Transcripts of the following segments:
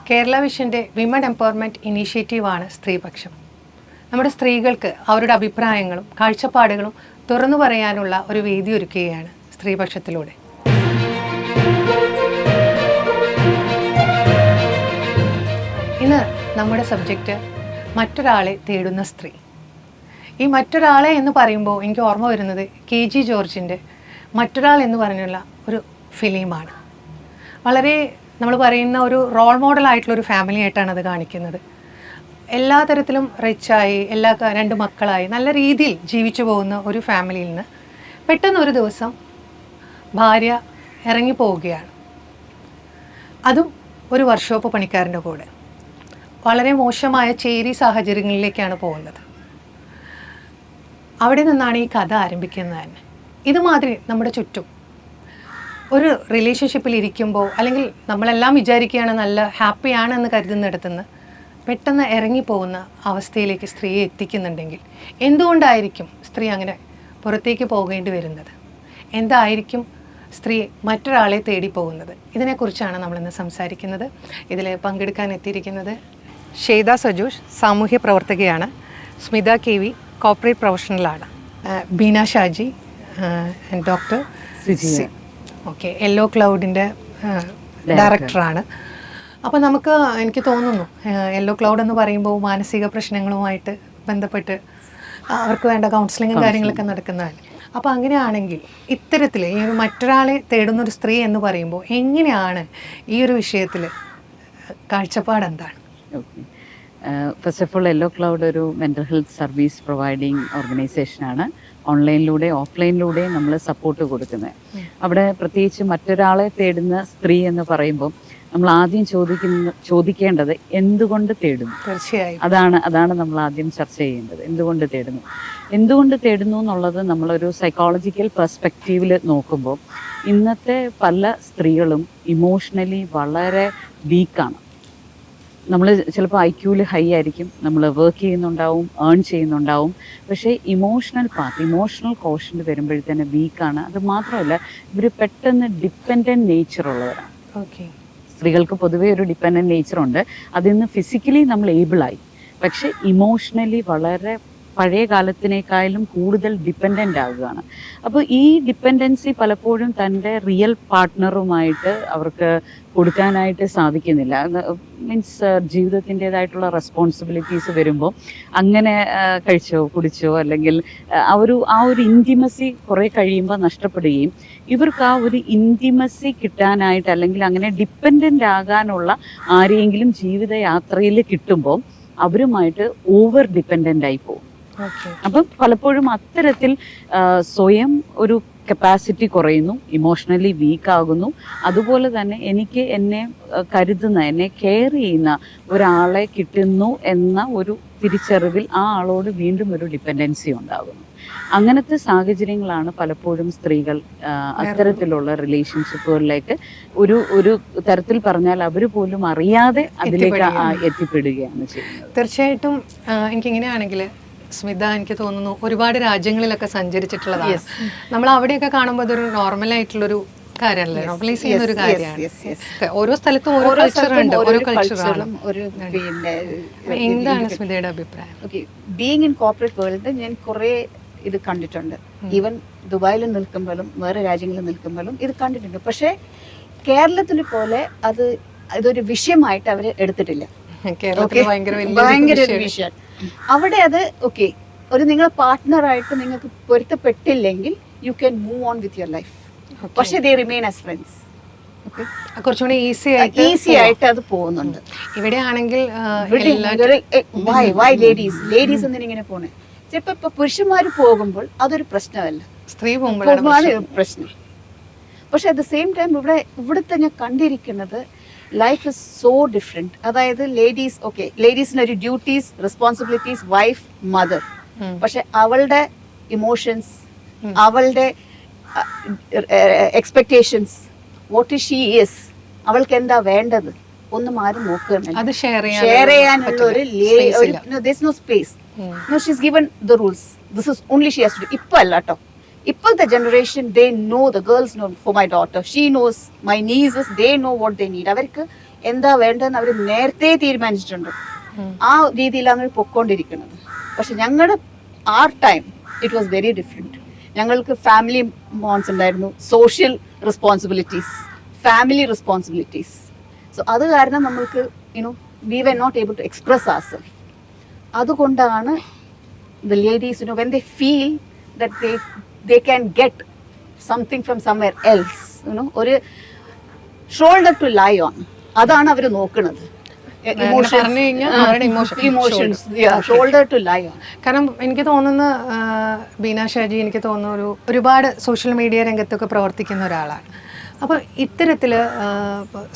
കേരള വിഷൻ്റെ women empowerment ഇനീഷ്യേറ്റീവാണ് സ്ത്രീപക്ഷം. നമ്മുടെ സ്ത്രീകൾക്ക് അവരുടെ അഭിപ്രായങ്ങളും കാഴ്ചപ്പാടുകളും തുറന്നു പറയാനുള്ള ഒരു വേദി ഒരുക്കുകയാണ് സ്ത്രീപക്ഷത്തിലൂടെ. ഇന്ന് നമ്മുടെ സബ്ജക്റ്റ് മറ്റൊരാളെ തേടുന്ന സ്ത്രീ. ഈ മറ്റൊരാളെ എന്ന് പറയുമ്പോൾ എനിക്ക് ഓർമ്മ വരുന്നത് KG ജോർജിൻ്റെ മറ്റൊരാൾ എന്ന് പറഞ്ഞുള്ള ഒരു ഫിലിമാണ്. വളരെ നമ്മൾ പറയുന്ന ഒരു റോൾ മോഡലായിട്ടുള്ളൊരു ഫാമിലി ആയിട്ടാണ് അത് കാണിക്കുന്നത്. എല്ലാ തരത്തിലും റിച്ചായി, രണ്ട് മക്കളായി നല്ല രീതിയിൽ ജീവിച്ചു പോകുന്ന ഒരു ഫാമിലിയിൽ നിന്ന് പെട്ടെന്ന് ഒരു ദിവസം ഭാര്യ ഇറങ്ങിപ്പോവുകയാണ്. അതും ഒരു വർക്ക്ഷോപ്പ് പണിക്കാരൻ്റെ കൂടെ. വളരെ മോശമായ ചേരി സാഹചര്യങ്ങളിലേക്കാണ് പോകുന്നത്. അവിടെ നിന്നാണ് ഈ കഥ ആരംഭിക്കുന്നത് തന്നെ. ഇതുമാതിരി നമ്മുടെ ചുറ്റും ഒരു റിലേഷൻഷിപ്പിൽ ഇരിക്കുമ്പോൾ, അല്ലെങ്കിൽ നമ്മളെല്ലാം വിചാരിക്കുകയാണ് നല്ല ഹാപ്പിയാണെന്ന് കരുതുന്നിടത്തുനിന്ന് പെട്ടെന്ന് ഇറങ്ങിപ്പോകുന്ന അവസ്ഥയിലേക്ക് സ്ത്രീയെ എത്തിക്കുന്നുണ്ടെങ്കിൽ എന്തുകൊണ്ടായിരിക്കും സ്ത്രീ അങ്ങനെ പുറത്തേക്ക് പോകേണ്ടി വരുന്നത്? എന്തായിരിക്കും സ്ത്രീ മറ്റൊരാളെ തേടി പോകുന്നത്? ഇതിനെക്കുറിച്ചാണ് നമ്മളിന്ന് സംസാരിക്കുന്നത്. ഇതിൽ പങ്കെടുക്കാൻ എത്തിയിരിക്കുന്നത് ഷെയ്ത സജോഷ്, സാമൂഹ്യ പ്രവർത്തകയാണ്. സ്മിത KV, കോർപ്പറേറ്റ് പ്രൊഫഷണലാണ്. Beena Shaji, doctor okay, yellow ക്ലൗഡിൻ്റെ ഡയറക്ടറാണ്. അപ്പോൾ എനിക്ക് തോന്നുന്നു യെല്ലോ ക്ലൗഡ് എന്ന് പറയുമ്പോൾ മാനസിക പ്രശ്നങ്ങളുമായിട്ട് ബന്ധപ്പെട്ട് അവർക്ക് വേണ്ട കൗൺസിലിങ്ങും കാര്യങ്ങളൊക്കെ നടക്കുന്നതല്ലേ. അപ്പോൾ അങ്ങനെയാണെങ്കിൽ ഇത്തരത്തിൽ ഈ ഒരു മറ്റൊരാളെ തേടുന്നൊരു സ്ത്രീ എന്ന് പറയുമ്പോൾ എങ്ങനെയാണ് ഈ ഒരു വിഷയത്തിൽ കാഴ്ചപ്പാട് എന്താണ്? First of all, yellow cloud ഒരു മെൻ്റൽ ഹെൽത്ത് സർവീസ് പ്രൊവൈഡിങ് ഓർഗനൈസേഷനാണ്. ഓൺലൈനിലൂടെ ഓഫ്ലൈനിലൂടെ നമ്മൾ സപ്പോർട്ട് കൊടുക്കുന്നത്. അവിടെ പ്രത്യേകിച്ച് മറ്റൊരാളെ തേടുന്ന സ്ത്രീ എന്ന് പറയുമ്പോൾ നമ്മൾ ആദ്യം ചോദിക്കേണ്ടത് എന്തുകൊണ്ട് തേടുന്നു? തീർച്ചയായും അതാണ് നമ്മൾ ആദ്യം ചർച്ച ചെയ്യേണ്ടത്. എന്തുകൊണ്ട് തേടുന്നു എന്നുള്ളത് നമ്മളൊരു സൈക്കോളജിക്കൽ പെർസ്പെക്റ്റീവിൽ നോക്കുമ്പോൾ ഇന്നത്തെ പല സ്ത്രീകളും ഇമോഷണലി വളരെ വീക്കാണ്. നമ്മൾ ചിലപ്പോൾ IQയിൽ ഹൈ ആയിരിക്കും, നമ്മൾ വർക്ക് ചെയ്യുന്നുണ്ടാവും, ഏൺ ചെയ്യുന്നുണ്ടാവും, പക്ഷേ ഇമോഷണൽ കോഷൻ്റ് വരുമ്പോഴത്തേന് വീക്കാണ്. അത് മാത്രമല്ല, ഇവർ പെട്ടെന്ന് ഡിപ്പെൻഡൻറ്റ് നേച്ചറുള്ളവരാണ്. ഓക്കെ, സ്ത്രീകൾക്ക് പൊതുവേ ഒരു ഡിപ്പെൻഡൻറ്റ് നേച്ചറുണ്ട്. അതിൽ നിന്ന് ഫിസിക്കലി നമ്മൾ ഏബിളായി, പക്ഷേ ഇമോഷണലി വളരെ പഴയ കാലത്തിനേക്കാളും കൂടുതൽ ഡിപ്പെൻഡൻ്റ് ആകുകയാണ്. അപ്പോൾ ഈ ഡിപ്പെൻഡൻസി പലപ്പോഴും തൻ്റെ റിയൽ പാർട്ട്ണറുമായിട്ട് അവർക്ക് കൊടുക്കാനായിട്ട് സാധിക്കുന്നില്ല. മീൻസ് ജീവിതത്തിൻ്റേതായിട്ടുള്ള റെസ്പോൺസിബിലിറ്റീസ് വരുമ്പോൾ അങ്ങനെ കഴിച്ചോ കുടിച്ചോ അല്ലെങ്കിൽ ആ ഒരു ഇൻറ്റിമസി കുറേ കഴിയുമ്പോൾ നഷ്ടപ്പെടുകയും ഇവർക്ക് ആ ഒരു ഇൻറ്റിമസി കിട്ടാനായിട്ട് അല്ലെങ്കിൽ അങ്ങനെ ഡിപ്പെൻഡൻ്റ് ആകാനുള്ള ആരെയെങ്കിലും ജീവിതയാത്രയിൽ കിട്ടുമ്പോൾ അവരുമായിട്ട് ഓവർ ഡിപ്പെൻഡൻ്റ് ആയി പോകും. അപ്പം പലപ്പോഴും അത്തരത്തിൽ സ്വയം ഒരു കപ്പാസിറ്റി കുറയുന്നു, ഇമോഷണലി വീക്കാകുന്നു. അതുപോലെ തന്നെ എന്നെ കരുതുന്ന, എന്നെ കെയർ ചെയ്യുന്ന ഒരാളെ കിട്ടുന്നു എന്ന ഒരു തിരിച്ചറിവിൽ ആ ആളോട് വീണ്ടും ഒരു ഡിപ്പെൻഡൻസി ഉണ്ടാകുന്നു. അങ്ങനത്തെ സാഹചര്യങ്ങളാണ് പലപ്പോഴും സ്ത്രീകൾ അത്തരത്തിലുള്ള റിലേഷൻഷിപ്പുകളിലേക്ക് ഒരു തരത്തിൽ പറഞ്ഞാൽ അവർ പോലും അറിയാതെ അതിലേക്ക് എത്തിപ്പെടുകയാണ് ചെയ്യുന്നത്. തീർച്ചയായിട്ടും എനിക്കിങ്ങനെയാണെങ്കിൽ സ്മിത, എനിക്ക് തോന്നുന്നു ഒരുപാട് രാജ്യങ്ങളിലൊക്കെ സഞ്ചരിച്ചിട്ടുള്ളതാണ്. നമ്മൾ അവിടെയൊക്കെ കാണുമ്പോൾ അതൊരു നോർമലായിട്ടുള്ളൊരു കാര്യമല്ലേ, നോർമലൈസ് ചെയ്യുന്ന ഒരു കാര്യമാണ്. ഓരോ സ്ഥലത്തും ഓരോ കൾച്ചറുണ്ട്, ഓരോ കൾച്ചറാണ്. എന്താണ് സ്മിതയുടെ അഭിപ്രായം? ബീയിങ് ഇൻ കോർപ്പറേറ്റ് വേൾഡ് ഞാൻ കുറേ ഇത് കണ്ടിട്ടുണ്ട്. ഈവൻ ദുബായിൽ നിൽക്കുമ്പോഴും വേറെ രാജ്യങ്ങളിൽ നിൽക്കുമ്പോഴും ഇത് കണ്ടിട്ടുണ്ട്. പക്ഷേ കേരളത്തിൽ പോലെ ഇതൊരു വിഷയമായിട്ട് അവർ എടുത്തിട്ടില്ല. ഭയങ്കര ഒരു വിഷയം. അവിടെ അത് ഓക്കെ, ഒരു നിങ്ങളെ പാർട്ട്ണറായിട്ട് നിങ്ങൾക്ക് പൊരുത്തപ്പെട്ടില്ലെങ്കിൽ you can move on with your life. പക്ഷേ ദേ റിമെയിൻ ആസ് ഫ്രണ്ട്സ്. കുറച്ചുകൂടി ഈസി ആയിട്ട് അത് പോകുന്നുണ്ട്. ഇവിടെ ആണെങ്കിൽ ലേഡീസ് എന്നിങ്ങനെ പോണേ. ചിലപ്പോ ഇപ്പൊ പുരുഷന്മാർ പോകുമ്പോൾ അതൊരു പ്രശ്നമല്ല, സ്ത്രീ പോകുമ്പോഴാണ് പ്രശ്നം. പക്ഷെ അറ്റ് ദ സെയിം ടൈം ഇവിടുത്തെ ഞാൻ കണ്ടിരിക്കുന്നത് ലൈഫ് ഇസ് സോ ഡിഫറെന്റ്. അതായത് ലേഡീസിന് ഒരു ഡ്യൂട്ടീസ്, റെസ്പോൺസിബിലിറ്റീസ്, വൈഫ്, മദർ. പക്ഷെ അവളുടെ ഇമോഷൻസ്, അവളുടെ എക്സ്പെക്ടേഷൻസ്, വാട്ട് ഷീ ഈസ്, അവൾക്ക് എന്താ വേണ്ടത് ഒന്നും ആരും നോക്കുന്നില്ല. ഷെയർ ചെയ്യാനുള്ള ഒരു space. No, she's given the rules. This is only she has to do. ഇപ്പൊ അല്ല കേട്ടോ, ഇപ്പോഴത്തെ generation they know, the girls know. For my daughter, she knows, my nieces, they know what they need. അവർക്ക് എന്താ വേണ്ടതെന്ന് അവർ നേരത്തെ തീരുമാനിച്ചിട്ടുണ്ട്. ആ രീതിയിലാണ് അവർ പൊക്കോണ്ടിരിക്കുന്നത്. പക്ഷെ ഞങ്ങളുടെ time it was very different. ഞങ്ങൾക്ക് ഫാമിലി ബോൺസ് ഉണ്ടായിരുന്നു, social responsibilities, family responsibilities. So അത് കാരണം നമ്മൾക്ക് we were not able to express ourselves. അതുകൊണ്ടാണ് the ladies, when they feel that they can get something from somewhere else, ഒരു shoulder to lie on, അതാണ് അവർ നോക്കുന്നത്. Emotions, shoulder to lie on. കാരണം എനിക്ക് തോന്നുന്നു ബീന ഷാജി എനിക്ക് തോന്നുന്നു ഒരുപാട് സോഷ്യൽ മീഡിയ രംഗത്തൊക്കെ പ്രവർത്തിക്കുന്ന ഒരാളാണ്. അപ്പോൾ ഇത്തരത്തിൽ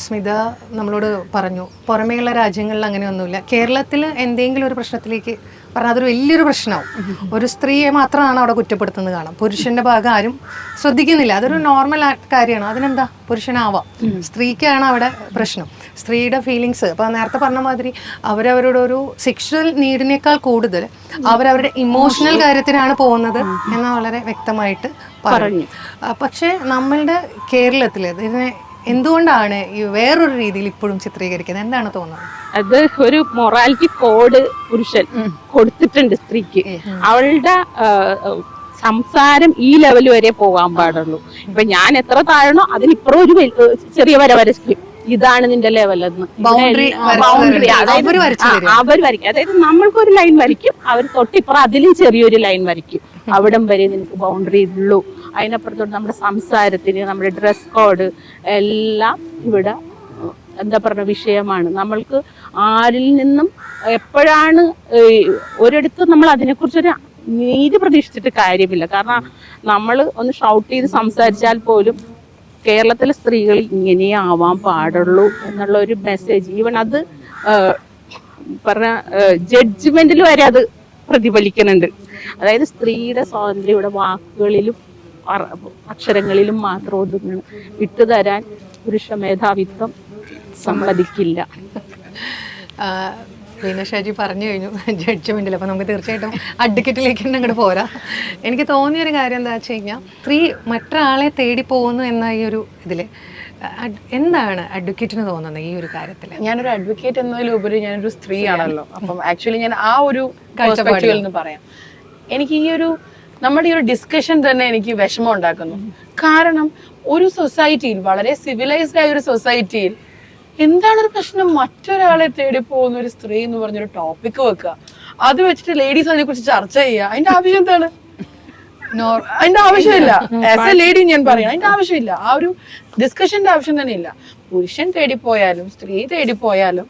സ്മിത നമ്മളോട് പറഞ്ഞു പുറമേയുള്ള രാജ്യങ്ങളിൽ അങ്ങനെയൊന്നുമില്ല, കേരളത്തിൽ എന്തെങ്കിലും ഒരു പ്രശ്നത്തിലേക്ക് പറഞ്ഞാൽ അതൊരു വലിയൊരു പ്രശ്നമാവും. ഒരു സ്ത്രീയെ മാത്രമാണ് അവിടെ കുറ്റപ്പെടുത്തുന്നത് കാണാം, പുരുഷൻ്റെ ഭാഗം ആരും ശ്രദ്ധിക്കുന്നില്ല. അതൊരു നോർമൽ കാര്യമാണ്, അതിനെന്താ പുരുഷനാവാം, സ്ത്രീക്കാണ് അവിടെ പ്രശ്നം. സ്ത്രീയുടെ ഫീലിങ്സ് ഇപ്പോൾ നേരത്തെ പറഞ്ഞ മാതിരി അവരവരുടെ ഒരു സെക്ഷൽ നീഡിനേക്കാൾ കൂടുതൽ അവരവരുടെ ഇമോഷണൽ കാര്യത്തിനാണ് പോകുന്നത് എന്ന് വളരെ വ്യക്തമായിട്ട് പറഞ്ഞു. പക്ഷേ നമ്മളുടെ കേരളത്തിൽ ഇതിനെ എന്തുകൊണ്ടാണ് ഈ വേറൊരു രീതിയിൽ ഇപ്പോഴും ചിത്രീകരിക്കുന്നത്, എന്താണ് തോന്നുന്നത്? അത് ഒരു മൊറാലിറ്റി കോഡ് പുരുഷൻ കൊടുത്തിട്ടുണ്ട് സ്ത്രീക്ക്. അവളുടെ സംസാരം ഈ ലെവൽ വരെ പോകാൻ പാടുള്ളൂ. ഇപ്പൊ ഞാൻ എത്ര താഴണോ അതിനിപ്പുറം ഒരു ചെറിയ വര വരയ്ക്കും, ഇതാണ് നിന്റെ ലെവൽ എന്ന്. ബൗണ്ടറി അവർ വരയ്ക്കും. അതായത് നമ്മൾക്കൊരു ലൈൻ വരയ്ക്കും, അവർ തൊട്ടിപ്പുറം അതിലും ചെറിയൊരു ലൈൻ വരയ്ക്കും. അവിടം വരെ നിനക്ക് ബൗണ്ടറി ഉള്ളൂ. അതിനപ്പുറത്തോട്ട് നമ്മുടെ സംസാരത്തിന്, നമ്മുടെ ഡ്രസ് കോഡ് എല്ലാം ഇവിടെ എന്താ പറയുക വിഷയമാണ്. നമ്മൾക്ക് ആരിൽ നിന്നും എപ്പോഴാണ് ഒരിടത്തും നമ്മൾ അതിനെക്കുറിച്ചൊരു നീതി പ്രതീക്ഷിച്ചിട്ട് കാര്യമില്ല. കാരണം നമ്മൾ ഒന്ന് ഷൗട്ട് ചെയ്ത് സംസാരിച്ചാൽ പോലും കേരളത്തിലെ സ്ത്രീകൾ ഇങ്ങനെ ആവാൻ പാടുള്ളൂ എന്നുള്ള ഒരു മെസ്സേജ്, ഈവൻ അത് പറഞ്ഞ ജഡ്ജ്മെന്റിൽ വരെ അത് പ്രതിഫലിക്കുന്നുണ്ട്. അതായത് സ്ത്രീയുടെ സ്വാതന്ത്ര്യം ഇവിടെ വാക്കുകളിലും അക്ഷരങ്ങളിലും മാത്രം ഒതുങ്ങണം, വിട്ടുതരാൻ പുരുഷ മേധാവിത്വം സമ്മതിക്കില്ല. ബീന ഷാജി പറഞ്ഞു കഴിഞ്ഞു ജഡ്ജ്മെന്റിൽ. അപ്പോൾ നമുക്ക് തീർച്ചയായിട്ടും അഡ്വക്കേറ്റിലേക്ക് തന്നെ അങ്ങോട്ട് പോരാ. എനിക്ക് തോന്നിയൊരു കാര്യം എന്താ വെച്ച് കഴിഞ്ഞാൽ സ്ത്രീ മറ്റൊരാളെ തേടി പോകുന്നു എന്ന ഈ ഒരു ഇതിൽ എന്താണ് അഡ്വക്കേറ്റിന് തോന്നുന്നത് ഈ ഒരു കാര്യത്തിൽ? ഞാനൊരു അഡ്വക്കേറ്റ് എന്നതിലുപരി ഞാനൊരു സ്ത്രീയാണല്ലോ. അപ്പം ആക്ച്വലി ഞാൻ ആ ഒരു പെർസ്പെക്റ്റീവിൽ നിന്ന് പറയാം. എനിക്ക് ഈ ഒരു നമ്മുടെ ഈ ഒരു ഡിസ്കഷൻ തന്നെ എനിക്ക് വിഷമം ഉണ്ടാക്കുന്നു. കാരണം ഒരു സൊസൈറ്റിയിൽ, വളരെ സിവിലൈസ്ഡ് ആയ ഒരു സൊസൈറ്റിയിൽ എന്താണൊരു പ്രശ്നം മറ്റൊരാളെ തേടി പോകുന്ന ഒരു സ്ത്രീ എന്ന് പറഞ്ഞൊരു ടോപ്പിക് വെക്കുക, അത് വെച്ചിട്ട് ലേഡീസ് അതിനെ കുറിച്ച് ചർച്ച ചെയ്യുക, അതിന്റെ ആവശ്യം എന്താണ്? അതിന്റെ ആവശ്യമില്ല. ആസ് എ ലേഡി ഞാൻ പറയണം, അതിന്റെ ആവശ്യമില്ല. ആ ഒരു ഡിസ്കഷന്റെ ആവശ്യം തന്നെ ഇല്ല. പുരുഷൻ തേടിപ്പോയാലും സ്ത്രീ തേടിപ്പോയാലും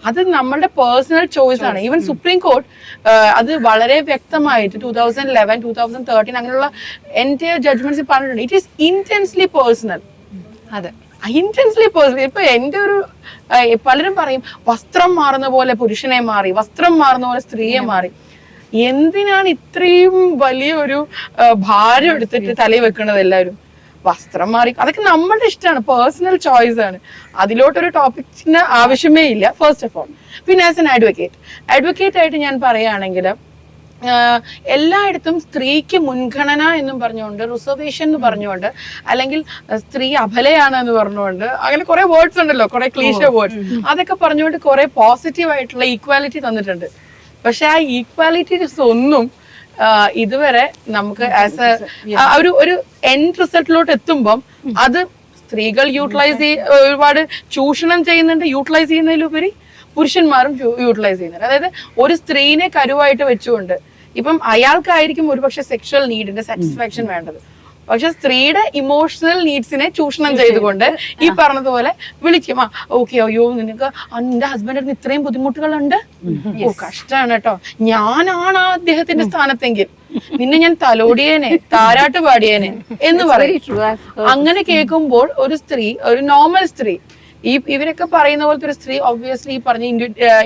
അത് നമ്മളുടെ പേഴ്സണൽ ചോയ്സ് ആണ്. ഈവൻ സുപ്രീം കോർട്ട് അത് വളരെ വ്യക്തമായിട്ട് 2011, 2013 അങ്ങനെയുള്ള എൻ്റെ ജഡ്ജ്മെന്റ്സ് പറഞ്ഞിട്ടുണ്ട്. It is intensely personal. അതെ, ഇന്റൻസ്ലി പേഴ്സണൽ. ഇപ്പൊ എൻ്റെ ഒരു പലരും പറയും വസ്ത്രം മാറുന്ന പോലെ പുരുഷനെ മാറി, വസ്ത്രം മാറുന്ന പോലെ സ്ത്രീയെ മാറി. എന്തിനാണ് ഇത്രയും വലിയൊരു ഭാരം എടുത്തിട്ട് തലയിൽ വെക്കുന്നത് എല്ലാവരും? വസ്ത്രം മാറി, അതൊക്കെ നമ്മളുടെ ഇഷ്ടമാണ്, പേഴ്സണൽ ചോയ്സ് ആണ്. അതിലോട്ടൊരു ടോപ്പിക്സിന് ആവശ്യമേ ഇല്ല ഫസ്റ്റ് ഓഫ് ഓൾ. പിന്നെ ആസ് എൻ അഡ്വക്കേറ്റ് ആയിട്ട് ഞാൻ പറയുകയാണെങ്കിൽ എല്ലായിടത്തും സ്ത്രീക്ക് മുൻഗണന എന്നും പറഞ്ഞുകൊണ്ട്, റിസർവേഷൻ എന്ന് പറഞ്ഞുകൊണ്ട്, അല്ലെങ്കിൽ സ്ത്രീ അബലയാണ് എന്ന് പറഞ്ഞുകൊണ്ട്, അങ്ങനെ കുറെ വേർഡ്സ് ഉണ്ടല്ലോ, കുറെ ക്ലീഷ വേർഡ്സ്, അതൊക്കെ പറഞ്ഞുകൊണ്ട് കുറെ പോസിറ്റീവ് ആയിട്ടുള്ള ഈക്വാലിറ്റി തന്നിട്ടുണ്ട്. പക്ഷെ ആ ഈക്വാലിറ്റീസ് ഒന്നും ഇതുവരെ നമുക്ക് ആസ് ഒരു എൻഡ് റിസൾട്ടിലോട്ട് എത്തുമ്പം അത് സ്ത്രീകൾ യൂട്ടിലൈസ് ഒരുപാട് ചൂഷണം ചെയ്യുന്നുണ്ട്. യൂട്ടിലൈസ് ചെയ്യുന്നതിലുപരി പുരുഷന്മാരും യൂട്ടിലൈസ് ചെയ്യുന്നുണ്ട്. അതായത് ഒരു സ്ത്രീനെ കരുവായിട്ട് വെച്ചുകൊണ്ട് ഇപ്പം അയാൾക്കായിരിക്കും ഒരുപക്ഷെ സെക്ഷൽ നീഡിന്റെ സാറ്റിസ്ഫാക്ഷൻ വേണ്ടത്, പക്ഷെ സ്ത്രീയുടെ ഇമോഷണൽ നീഡ്സിനെ ചൂഷണം ചെയ്തുകൊണ്ട് ഈ പറഞ്ഞതുപോലെ വിളിക്കും, ഓക്കെ അയ്യോ നിനക്ക് നിന്റെ ഹസ്ബൻഡിന് ഇത്രയും ബുദ്ധിമുട്ടുകളുണ്ട്, ഓ കഷ്ടാണ് കേട്ടോ, ഞാനാണ് അദ്ദേഹത്തിന്റെ സ്ഥാനത്തെങ്കിൽ നിന്നെ ഞാൻ തലോടിയേനെ, താരാട്ട് പാടിയേനെ എന്ന് പറയും. അങ്ങനെ കേൾക്കുമ്പോൾ ഒരു സ്ത്രീ, ഒരു നോർമൽ സ്ത്രീ, ഇവരൊക്കെ പറയുന്ന പോലത്തെ ഒരു സ്ത്രീ, ഒബ്വിയസ്ലി ഈ പറഞ്ഞ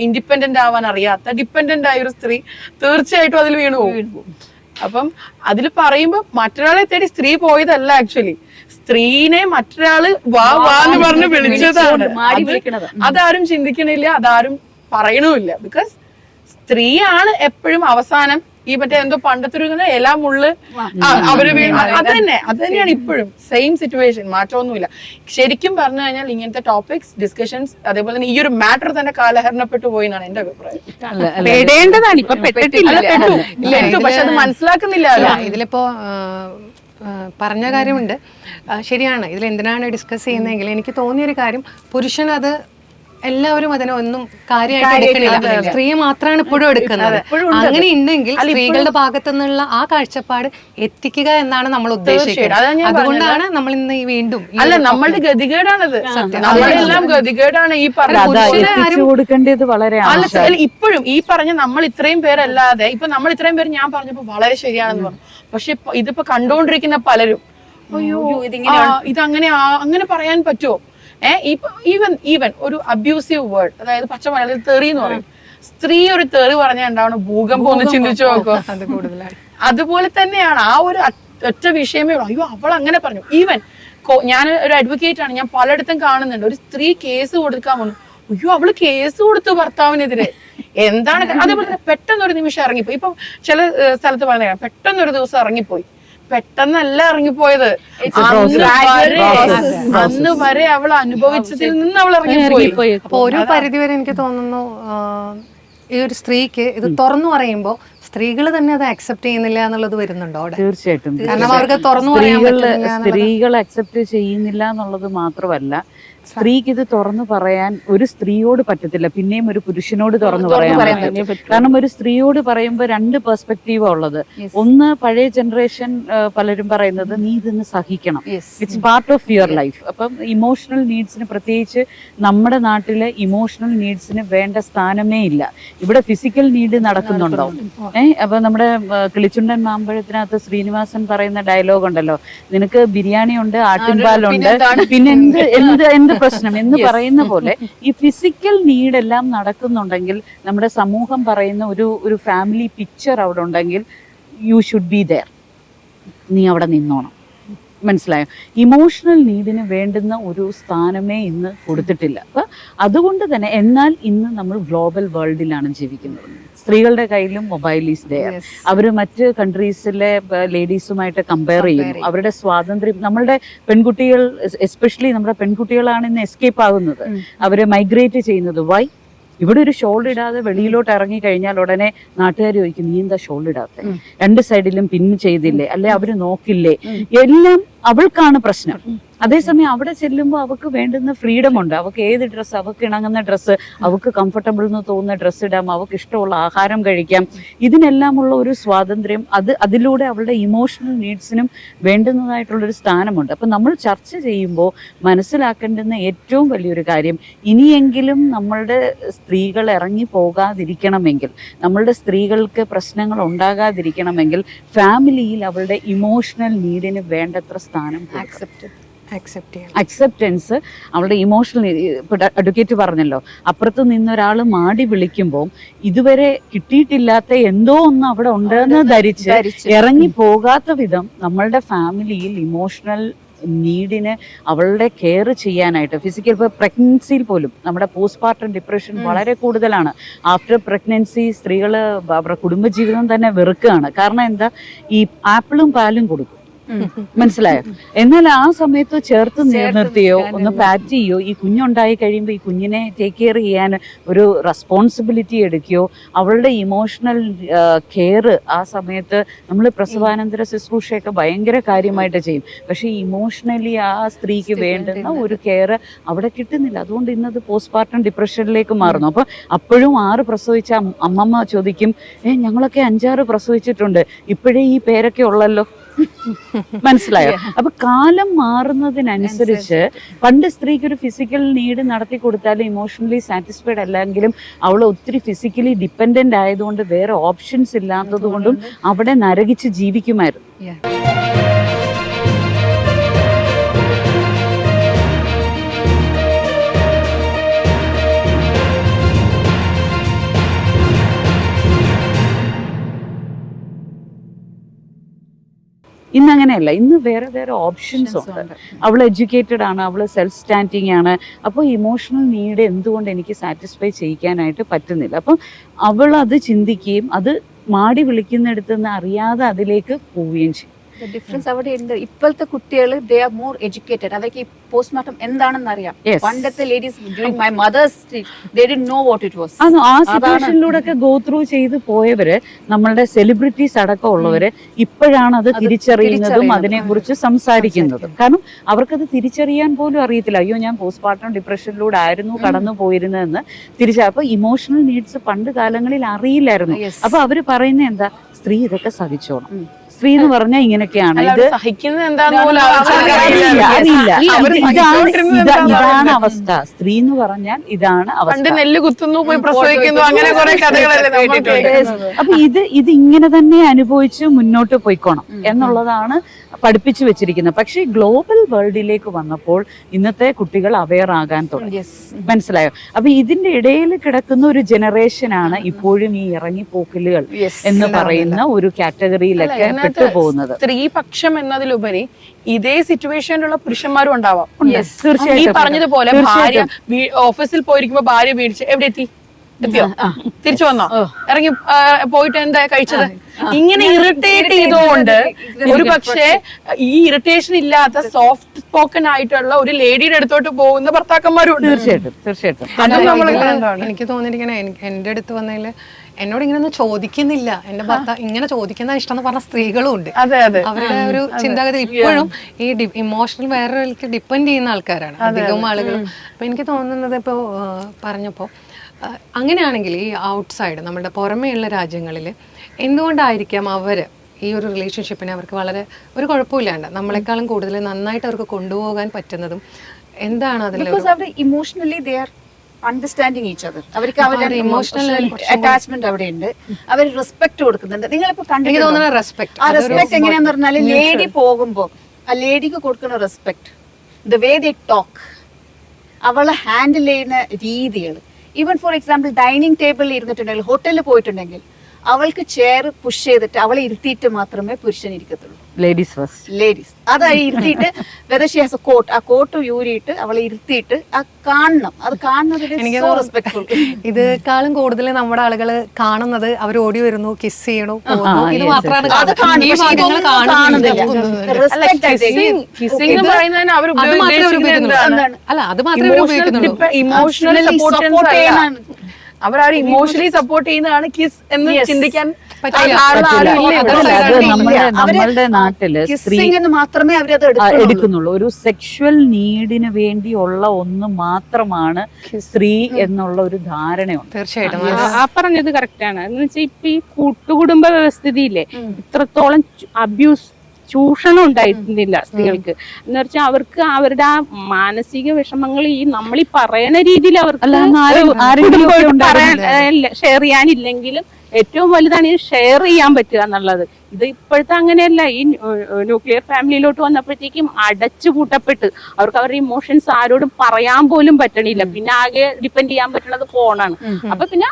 ഇൻഡിപെൻഡന്റ് ആവാൻ അറിയാത്ത ഡിപെൻഡന്റ് ആയ ഒരു സ്ത്രീ തീർച്ചയായിട്ടും അതിൽ വീണു പോകും. അപ്പം അതിൽ പറയുമ്പോ മറ്റൊരാളെ തേടി സ്ത്രീ പോയതല്ല, ആക്ച്വലി സ്ത്രീനെ മറ്റൊരാള് വാ എന്ന് പറഞ്ഞ് വിളിച്ചതാണ്. അതാരും ചിന്തിക്കണില്ല, അതാരും പറയണമില്ല. ബിക്കോസ് സ്ത്രീയാണ് എപ്പോഴും അവസാനം ഈ മറ്റേ എന്തോ പണ്ടത്തെ ഒരു എല്ലാം മുള്ള് അവര് അത് തന്നെയാണ് ഇപ്പോഴും സെയിം സിറ്റുവേഷൻ, മാറ്റമൊന്നുമില്ല. ശരിക്കും പറഞ്ഞു കഴിഞ്ഞാൽ ഇങ്ങനത്തെ ടോപ്പിക്സ് ഡിസ്കഷൻസ് അതേപോലെ തന്നെ ഈ ഒരു മാറ്റർ തന്നെ കാലഹരണപ്പെട്ടു പോയി എന്നാണ് എന്റെ അഭിപ്രായം. പെടേണ്ടതാണ്, ഇപ്പൊ പെട്ടിട്ടില്ല. പക്ഷെ അത് മനസ്സിലാക്കുന്നില്ല. ഇതിലിപ്പോ പറഞ്ഞ കാര്യമുണ്ട്, ശരിയാണ്. ഇതിൽ എന്തിനാണ് ഡിസ്കസ് ചെയ്യുന്നതെങ്കിൽ എനിക്ക് തോന്നിയൊരു കാര്യം, പുരുഷൻ അത് എല്ലാവരും അതിനെ ഒന്നും കാര്യമായിട്ട് എടുക്കണില്ല, സ്ത്രീയെ മാത്രമാണ് ഇപ്പോഴും എടുക്കുന്നത്. അങ്ങനെ ഉണ്ടെങ്കിൽ സ്ത്രീകളുടെ ഭാഗത്തു നിന്നുള്ള ആ കാഴ്ചപ്പാട് എത്തിക്കുക എന്നാണ് നമ്മൾ ഉദ്ദേശിക്കുന്നത്. അതുകൊണ്ടാണ് നമ്മൾ ഇന്ന് ഈ വീണ്ടും അല്ല നമ്മളുടെ ഗതികേടാണത്, നമ്മളെല്ലാം ഗതികേടാണ് ഈ കൊടുക്കേണ്ടത് വളരെ. അല്ല ഇപ്പോഴും ഈ പറഞ്ഞ നമ്മൾ ഇത്രയും പേരല്ലാതെ ഇപ്പൊ നമ്മൾ ഇത്രയും പേര് ഞാൻ പറഞ്ഞപ്പോ വളരെ ശരിയാണെന്ന് പറഞ്ഞു. പക്ഷെ ഇതിപ്പോ കണ്ടുകൊണ്ടിരിക്കുന്ന പലരും അയ്യോ ഇതങ്ങനെ അങ്ങനെ പറയാൻ പറ്റുമോ? ഈവൻ ഒരു അബ്യൂസീവ് വേർഡ്, അതായത് പച്ച മലയാളത്തിൽ തെറി എന്ന് പറയും. സ്ത്രീ ഒരു തെറി പറഞ്ഞാൽ ഉണ്ടാവണം ഭൂകമ്പം, ഒന്ന് ചിന്തിച്ചു നോക്കോ. അത് കൂടുതലാണ്. അതുപോലെ തന്നെയാണ് ആ ഒരു ഒറ്റ വിഷയമേ ഉള്ളൂ. അയ്യോ അവൾ അങ്ങനെ പറഞ്ഞു. ഈവൻ ഞാൻ ഒരു അഡ്വക്കേറ്റ് ആണ്, ഞാൻ പലയിടത്തും കാണുന്നുണ്ട് ഒരു സ്ത്രീ കേസ് കൊടുക്കാൻ വന്നു, അയ്യോ അവള് കേസ് കൊടുത്തു ഭർത്താവിനെതിരെ. എന്താണ് അതേപോലെ തന്നെ പെട്ടെന്നൊരു നിമിഷം ഇറങ്ങിപ്പോയി. ഇപ്പം ചില സ്ഥലത്ത് പറഞ്ഞ പെട്ടെന്നൊരു ദിവസം ഇറങ്ങിപ്പോയി, പെട്ടെന്നല്ല ഇറങ്ങിപ്പോയത്, അന്ന് വരെ അവൾ അനുഭവിച്ചതിൽ നിന്ന് അവൾ ഇറങ്ങിപ്പോയി. അപ്പൊ ഒരു പരിധിവരെ എനിക്ക് തോന്നുന്നു ഈ ഒരു സ്ത്രീക്ക് ഇത് തുറന്നു പറയുമ്പോ സ്ത്രീകൾ തന്നെ അത് അക്സെപ്റ്റ് ചെയ്യുന്നില്ല എന്നുള്ളത് വരുന്നുണ്ടോ അവിടെ? തീർച്ചയായിട്ടും. കാരണം അവർക്ക് തുറന്നു പറയാൻ പറ്റുന്നില്ല. സ്ത്രീകൾ അക്സെപ്റ്റ് ചെയ്യുന്നില്ല എന്നുള്ളത് മാത്രമല്ല, സ്ത്രീക്ക് ഇത് തുറന്നു പറയാൻ ഒരു സ്ത്രീയോട് പറ്റത്തില്ല, പിന്നെയും ഒരു പുരുഷനോട് തുറന്നു പറയാൻ പറ്റും. കാരണം ഒരു സ്ത്രീയോട് പറയുമ്പോൾ രണ്ട് പെർസ്പെക്റ്റീവാ ഉള്ളത്. ഒന്ന്, പഴയ ജനറേഷൻ പലരും പറയുന്നത് നീ ഇതൊന്ന് സഹിക്കണം, it's part of your life. അപ്പം ഇമോഷണൽ നീഡ്സിന്, പ്രത്യേകിച്ച് നമ്മുടെ നാട്ടിലെ ഇമോഷണൽ നീഡ്സിന് വേണ്ട സ്ഥാനമേ ഇല്ല. ഇവിടെ ഫിസിക്കൽ നീഡ് നടക്കുന്നുണ്ടോ? അപ്പൊ നമ്മുടെ കിളിച്ചുണ്ടൻ മാമ്പഴത്തിനകത്ത് ശ്രീനിവാസൻ പറയുന്ന ഡയലോഗ് ഉണ്ടല്ലോ, നിനക്ക് ബിരിയാണി ഉണ്ട്, ആട്ടിൻപാലുണ്ട്, പിന്നെ എന്ത് പ്രശ്നം എന്ന് പറയുന്ന പോലെ ഈ ഫിസിക്കൽ നീഡ് എല്ലാം നടക്കുന്നുണ്ടെങ്കിൽ നമ്മുടെ സമൂഹം പറയുന്ന ഒരു ഫാമിലി പിക്ചർ അവിടെ ഉണ്ടെങ്കിൽ യു ഷുഡ് ബി ദെയർ, നീ അവിടെ നിന്നോണം. മനസ്സിലായോ? ഇമോഷണൽ നീഡിന് വേണ്ടുന്ന ഒരു സ്ഥാനമേ ഇന്ന് കൊടുത്തിട്ടില്ല. അപ്പൊ അതുകൊണ്ട് തന്നെ, എന്നാൽ ഇന്ന് നമ്മൾ ഗ്ലോബൽ വേൾഡിലാണ് ജീവിക്കുന്നത്. സ്ത്രീകളുടെ കയ്യിലും മൊബൈൽ ഈസ് ദെയർ. അവർ മറ്റ് കൺട്രീസിലെ ലേഡീസുമായിട്ട് കമ്പയർ ചെയ്യുന്നു. അവരുടെ സ്വാതന്ത്ര്യം, നമ്മളുടെ പെൺകുട്ടികൾ, എസ്പെഷ്യലി നമ്മുടെ പെൺകുട്ടികളാണ് ഇന്ന് എസ്കേപ്പ് ആകുന്നത്, അവര് മൈഗ്രേറ്റ് ചെയ്യുന്നത്. വൈ? ഇവിടെ ഒരു ഷോൾ ഇടാതെ വെളിയിലോട്ട് ഇറങ്ങി കഴിഞ്ഞാൽ ഉടനെ നാട്ടുകാർ ചോദിക്കും, നീ എന്താ ഷോൾ ഇടാത്ത, രണ്ട് സൈഡിലും പിൻ ചെയ്തില്ലേ, അല്ലെ അവര് നോക്കില്ലേ, എല്ലാം അവൾക്കാണ് പ്രശ്നം. അതേസമയം അവിടെ ചെല്ലുമ്പോൾ അവൾക്ക് വേണ്ടുന്ന ഫ്രീഡം ഉണ്ട്. അവൾക്ക് ഏത് ഡ്രസ്സ്, അവൾക്ക് ഇണങ്ങുന്ന ഡ്രസ്സ്, അവൾക്ക് കംഫർട്ടബിൾ എന്ന് തോന്നുന്ന ഡ്രസ്സ് ഇടാം, അവൾക്ക് ഇഷ്ടമുള്ള ആഹാരം കഴിക്കാം. ഇതിനെല്ലാമുള്ള ഒരു സ്വാതന്ത്ര്യം, അതിലൂടെ അവളുടെ ഇമോഷണൽ നീഡ്സിനും വേണ്ടുന്നതായിട്ടുള്ളൊരു സ്ഥാനമുണ്ട്. അപ്പം നമ്മൾ ചർച്ച ചെയ്യുമ്പോൾ മനസ്സിലാക്കേണ്ടുന്ന ഏറ്റവും വലിയൊരു കാര്യം, ഇനിയെങ്കിലും നമ്മളുടെ സ്ത്രീകൾ ഇറങ്ങി പോകാതിരിക്കണമെങ്കിൽ, നമ്മളുടെ സ്ത്രീകൾക്ക് പ്രശ്നങ്ങൾ ഉണ്ടാകാതിരിക്കണമെങ്കിൽ ഫാമിലിയിൽ അവളുടെ ഇമോഷണൽ നീഡിന് വേണ്ടത്ര സ്ഥാനം അക്സെപ്റ്റൻസ്, അവളുടെ ഇമോഷണൽ. അഡ്വക്കേറ്റ് പറഞ്ഞല്ലോ, അപ്പുറത്ത് നിന്നൊരാൾ മാടി വിളിക്കുമ്പോൾ ഇതുവരെ കിട്ടിയിട്ടില്ലാത്ത എന്തോ ഒന്ന് അവിടെ ഉണ്ടെന്ന് ധരിച്ച് ഇറങ്ങി പോകാത്ത വിധം നമ്മളുടെ ഫാമിലിയിൽ ഇമോഷണൽ നീഡിന് അവളുടെ കെയർ ചെയ്യാനായിട്ട്, ഫിസിക്കൽ, ഇപ്പോൾ പ്രഗ്നൻസിയിൽ പോലും നമ്മുടെ പോസ്റ്റ്പാർട്ടം ഡിപ്രഷൻ വളരെ കൂടുതലാണ്. ആഫ്റ്റർ പ്രഗ്നൻസി സ്ത്രീകൾ അവരുടെ കുടുംബജീവിതം തന്നെ വെറുക്കുകയാണ്. കാരണം എന്താ, ഈ ആപ്പിളും പാലും കൊടുക്കും, മനസ്സിലായോ? എന്നാൽ ആ സമയത്ത് ചേർത്ത് നിർത്തിയോ ഒന്ന് പാറ്റ് ചെയ്യോ, ഈ കുഞ്ഞുണ്ടായി കഴിയുമ്പോൾ ഈ കുഞ്ഞിനെ ടേക്ക് കെയർ ചെയ്യാൻ ഒരു റെസ്പോൺസിബിലിറ്റി എടുക്കുകയോ, അവളുടെ ഇമോഷണൽ കെയർ ആ സമയത്ത് നമ്മൾ പ്രസവാനന്തര ശുശ്രൂഷയൊക്കെ ഭയങ്കര കാര്യമായിട്ട് ചെയ്യും. പക്ഷെ ഇമോഷണലി ആ സ്ത്രീക്ക് വേണ്ടുന്ന ഒരു കെയർ അവിടെ കിട്ടുന്നില്ല. അതുകൊണ്ട് ഇന്നത് പോസ്റ്റ്പാർട്ടം ഡിപ്രഷനിലേക്ക് മാറുന്നു. അപ്പൊ അപ്പോഴും 6 പ്രസവിച്ച അമ്മമ്മ ചോദിക്കും, ഞങ്ങളൊക്കെ 5-6 പ്രസവിച്ചിട്ടുണ്ട്, ഇപ്പോഴേ ഈ പേരൊക്കെ ഉള്ളല്ലോ. മനസ്സിലായോ? അപ്പൊ കാലം മാറുന്നതിനനുസരിച്ച് പണ്ട് സ്ത്രീക്ക് ഒരു ഫിസിക്കൽ നീഡ് നടത്തി കൊടുത്താലും ഇമോഷണലി സാറ്റിസ്ഫൈഡ് അല്ലെങ്കിലും അവൾ ഒത്തിരി ഫിസിക്കലി ഡിപ്പെൻഡന്റ് ആയതുകൊണ്ട് വേറെ ഓപ്ഷൻസ് ഇല്ലാത്തത് കൊണ്ടും അവിടെ നരകിച്ച് ജീവിക്കുമായിരുന്നു. ഇന്ന് അങ്ങനെയല്ല, ഇന്ന് വേറെ വേറെ ഓപ്ഷൻസ് ഉണ്ട്. അവൾ എഡ്യൂക്കേറ്റഡ് ആണ്, അവൾ സെൽഫ് സ്റ്റാൻഡിങ് ആണ്. അപ്പോൾ ഇമോഷണൽ നീഡ് എന്തുകൊണ്ട് എനിക്ക് സാറ്റിസ്ഫൈ ചെയ്യിക്കാനായിട്ട് പറ്റുന്നില്ല. അപ്പം അവൾ അത് ചിന്തിക്കുകയും അത് മാടി വിളിക്കുന്നിടത്ത് നിന്ന് അറിയാതെ അതിലേക്ക് പോവുകയും ചെയ്യും. ഡിഫറൻസ് അവിടെ ഉണ്ട്. ഇപ്പോഴത്തെ കുട്ടികൾ ദേ ആർ മോർ എഡ്യൂക്കേറ്റഡ്. അവർക്ക് ഈ പോസ്റ്റ്മോർട്ടം എന്താണെന്ന് അറിയാം. Yes. പണ്ടത്തെ ladies during my mother's they didn't no what it was. അത് ആ സിറ്റുവേഷനിലൂടെ ഒക്കെ ഗോ ത്രൂ ചെയ്ത് പോയവര്, നമ്മളുടെ സെലിബ്രിറ്റീസ് അടക്കം ഉള്ളവര് ഇപ്പോഴാണ് അത് തിരിച്ചറിയുന്നതും അതിനെക്കുറിച്ച് സംസാരിക്കുന്നതും. കാരണം അവർക്കത് തിരിച്ചറിയാൻ പോലും അറിയത്തില്ല. അയ്യോ, ഞാൻ പോസ്റ്റ്മോർട്ടം ഡിപ്രഷനിലൂടെ ആയിരുന്നു കടന്നു പോയിരുന്നതെന്ന് അപ്പൊ ഇമോഷണൽ നീഡ്സ് പണ്ട് കാലങ്ങളിൽ അറിയില്ലായിരുന്നു. അപ്പൊ അവര് പറയുന്നത് എന്താ, സ്ത്രീ ഇതൊക്കെ സഹിച്ചോണം, സ്ത്രീ എന്ന് പറഞ്ഞാൽ ഇങ്ങനെയൊക്കെയാണ്, ഇത് സഹിക്കുന്നത് എന്താന്ന് പോലും ഇതാണ് അവസ്ഥ, സ്ത്രീ എന്ന് പറഞ്ഞാൽ ഇതാണ് പണ്ട് അവസ്ഥ. നെല്ല് കുത്തുന്നു, പോയി പ്രസവിക്കുന്നു, അങ്ങനെ കുറെ കഥകളല്ലേ നമ്മൾ കേട്ടിട്ടുണ്ട്. അപ്പൊ ഇത് ഇങ്ങനെ തന്നെ അനുഭവിച്ച് മുന്നോട്ട് പോയിക്കോണം എന്നുള്ളതാണ് പഠിപ്പിച്ചു വെച്ചിരിക്കുന്നത്. പക്ഷേ ഗ്ലോബൽ വേൾഡിലേക്ക് വന്നപ്പോൾ ഇന്നത്തെ കുട്ടികൾ അവെയർ ആകാൻ തുടങ്ങി. മനസ്സിലായോ? അപ്പൊ ഇതിന്റെ ഇടയിൽ കിടക്കുന്ന ഒരു ജനറേഷനാണ് ഇപ്പോഴും ഈ ഇറങ്ങിപ്പോക്കലുകൾ എന്ന് പറയുന്ന ഒരു കാറ്റഗറിയിലൊക്കെ പെട്ടുപോകുന്നത്. സ്ത്രീപക്ഷം എന്നതിലുപരി ഇതേ സിറ്റുവേഷനിലുള്ള പുരുഷന്മാരും ഉണ്ടാവാം. ഈ തീർച്ചയായിട്ടും പറഞ്ഞതുപോലെ ഭാര്യ ഓഫീസിൽ പോയിരിക്കുമ്പോ ഭാര്യ വീഴ്ച എവിടെ എത്തിയോ, തിരിച്ചു വന്നോ, ഇറങ്ങി പോയിട്ട് എന്താ കഴിച്ചത്, ഇങ്ങനെ ഇറിറ്റേറ്റ് ചെയ്തുകൊണ്ട് ഒരു പക്ഷേ ഈ ഇറിറ്റേഷൻ ഇല്ലാത്ത സോഫ്റ്റ് സ്പോക്കൺ ആയിട്ടുള്ള ഒരു ലേഡിയുടെ അടുത്തോട്ട് പോകുന്ന ഭർത്താക്കന്മാരും ഉണ്ട്. തീർച്ചയായിട്ടും അതും നമ്മൾ കണ്ടതാണ്. എനിക്ക് തോന്നിയിരിക്കണേ, എന്റെ അടുത്ത് വന്നതില് എന്നോട് ഇങ്ങനെ ഒന്നും ചോദിക്കുന്നില്ല, എന്റെ ഭർത്താവ് ഇങ്ങനെ ചോദിക്കുന്ന ഇഷ്ടം എന്ന് പറഞ്ഞ സ്ത്രീകളും ഉണ്ട്. അതെ അതെ, അവരുടെ ഒരു ചിന്താഗതി ഇപ്പോഴും ഈ ഇമോഷണൽ വേറൊരാൾക്ക് ഡിപ്പെൻഡ് ചെയ്യുന്ന ആൾക്കാരാണ് അധികം ആളുകളും. അപ്പൊ എനിക്ക് തോന്നുന്നത് ഇപ്പോ പറഞ്ഞപ്പോ അങ്ങനെയാണെങ്കിൽ ഈ ഔട്ട്സൈഡ് നമ്മുടെ പുറമേയുള്ള രാജ്യങ്ങളിൽ എന്തുകൊണ്ടായിരിക്കാം അവര് ഈ ഒരു റിലേഷൻഷിപ്പിനെ അവർക്ക് വളരെ ഒരു കുഴപ്പമില്ലാണ്ട് നമ്മളെക്കാളും കൂടുതൽ നന്നായിട്ട് അവർക്ക് കൊണ്ടുപോകാൻ പറ്റുന്നതും എന്താണ് അതിൽ? Emotionally they are understanding each other. അവർക്ക് അവരുടെ ഇമോഷണൽ അറ്റാച്ച്മെന്റ് അവിടെ ഉണ്ട്. അവർ റെസ്പെക്ട് കൊടുക്കുന്നുണ്ട്. നിങ്ങളിപ്പോ കണ്ടിട്ട് റെസ്പെക്ട്, ആ റെസ്പെക്ട് എങ്ങനെയാന്ന് പറഞ്ഞാല് ലേഡി പോകുമ്പോ ആ ലേഡിക്ക് കൊടുക്കുന്ന respect, the way they talk, അവളെ ഹാൻഡിൽ ചെയ്യുന്ന രീതികൾ. ഈവൻ ഫോർ എക്സാമ്പിൾ ഡൈനിങ് ടേബിളിൽ ഇരുന്നിട്ടുണ്ടെങ്കിൽ, ഹോട്ടലിൽ പോയിട്ടുണ്ടെങ്കിൽ അവൾക്ക് ചെയർ പുഷ് ചെയ്തിട്ട് അവളെ ഇരുത്തിയിട്ട് മാത്രമേ പുരുഷൻ ഇരിക്കത്തുള്ളൂ. Ladies first. ലേഡീസ് അത് ഇരുത്തിയിട്ട് whether she has a coat, ആ കോട്ട് യൂരിയിട്ട് അവളെ ഇരുത്തിയിട്ട് ആ കാണണം. അത് കാണുന്നത് ഇതെക്കാളും കൂടുതൽ നമ്മുടെ ആളുകൾ കാണുന്നത് അവർ ഓടി വരുന്നു, കിസ് ചെയ്യണു, പോകുന്നു. ഇത് മാത്രമാണ് അല്ല, അത് മാത്രമേ ഉപയോഗിക്കുന്നുള്ളൂ. ഇമോഷണലി അവരാരും ഇമോഷണലി സപ്പോർട്ട് ചെയ്യുന്നതാണ് കിസ് എന്ന് ചിന്തിക്കാൻ നമ്മളുടെ നാട്ടില് സ്ത്രീ മാത്രമേ അവരത് എടുക്കുന്നുള്ളൂ. ഒരു സെക്ഷുവൽ നീഡിന് വേണ്ടിയുള്ള ഒന്ന് മാത്രമാണ് സ്ത്രീ എന്നുള്ള ഒരു ധാരണയുണ്ട്. തീർച്ചയായിട്ടും ആ പറഞ്ഞത് കറക്റ്റ് ആണ്. എന്ന് വെച്ചാൽ ഇപ്പൊ ഈ കൂട്ടുകുടുംബ വ്യവസ്ഥിതിയില്ലേ, ഇത്രത്തോളം അബ്യൂസ്, ചൂഷണം ഉണ്ടായിരുന്നില്ല സ്ത്രീകൾക്ക്. എന്ന് വെച്ചാൽ അവർക്ക് അവരുടെ ആ മാനസിക വിഷമങ്ങൾ ഈ നമ്മളീ പറയുന്ന രീതിയിൽ അവർക്ക് ഷെയർ ചെയ്യാനില്ലെങ്കിലും ഏറ്റവും വലുതാണ് ഈ ഷെയർ ചെയ്യാൻ പറ്റുക എന്നുള്ളത്. ഇത് ഇപ്പോഴത്തെ അങ്ങനെയല്ല. ഈ ന്യൂക്ലിയർ ഫാമിലിയിലോട്ട് വന്നപ്പോഴത്തേക്കും അടച്ചു പൂട്ടപ്പെട്ട് അവർക്ക് അവരുടെ ഇമോഷൻസ് ആരോടും പറയാൻ പോലും പറ്റണില്ല. പിന്നെ ആകെ ഡിപ്പെൻഡ് ചെയ്യാൻ പറ്റുന്നത് ഫോണാണ്. അപ്പൊ പിന്നെ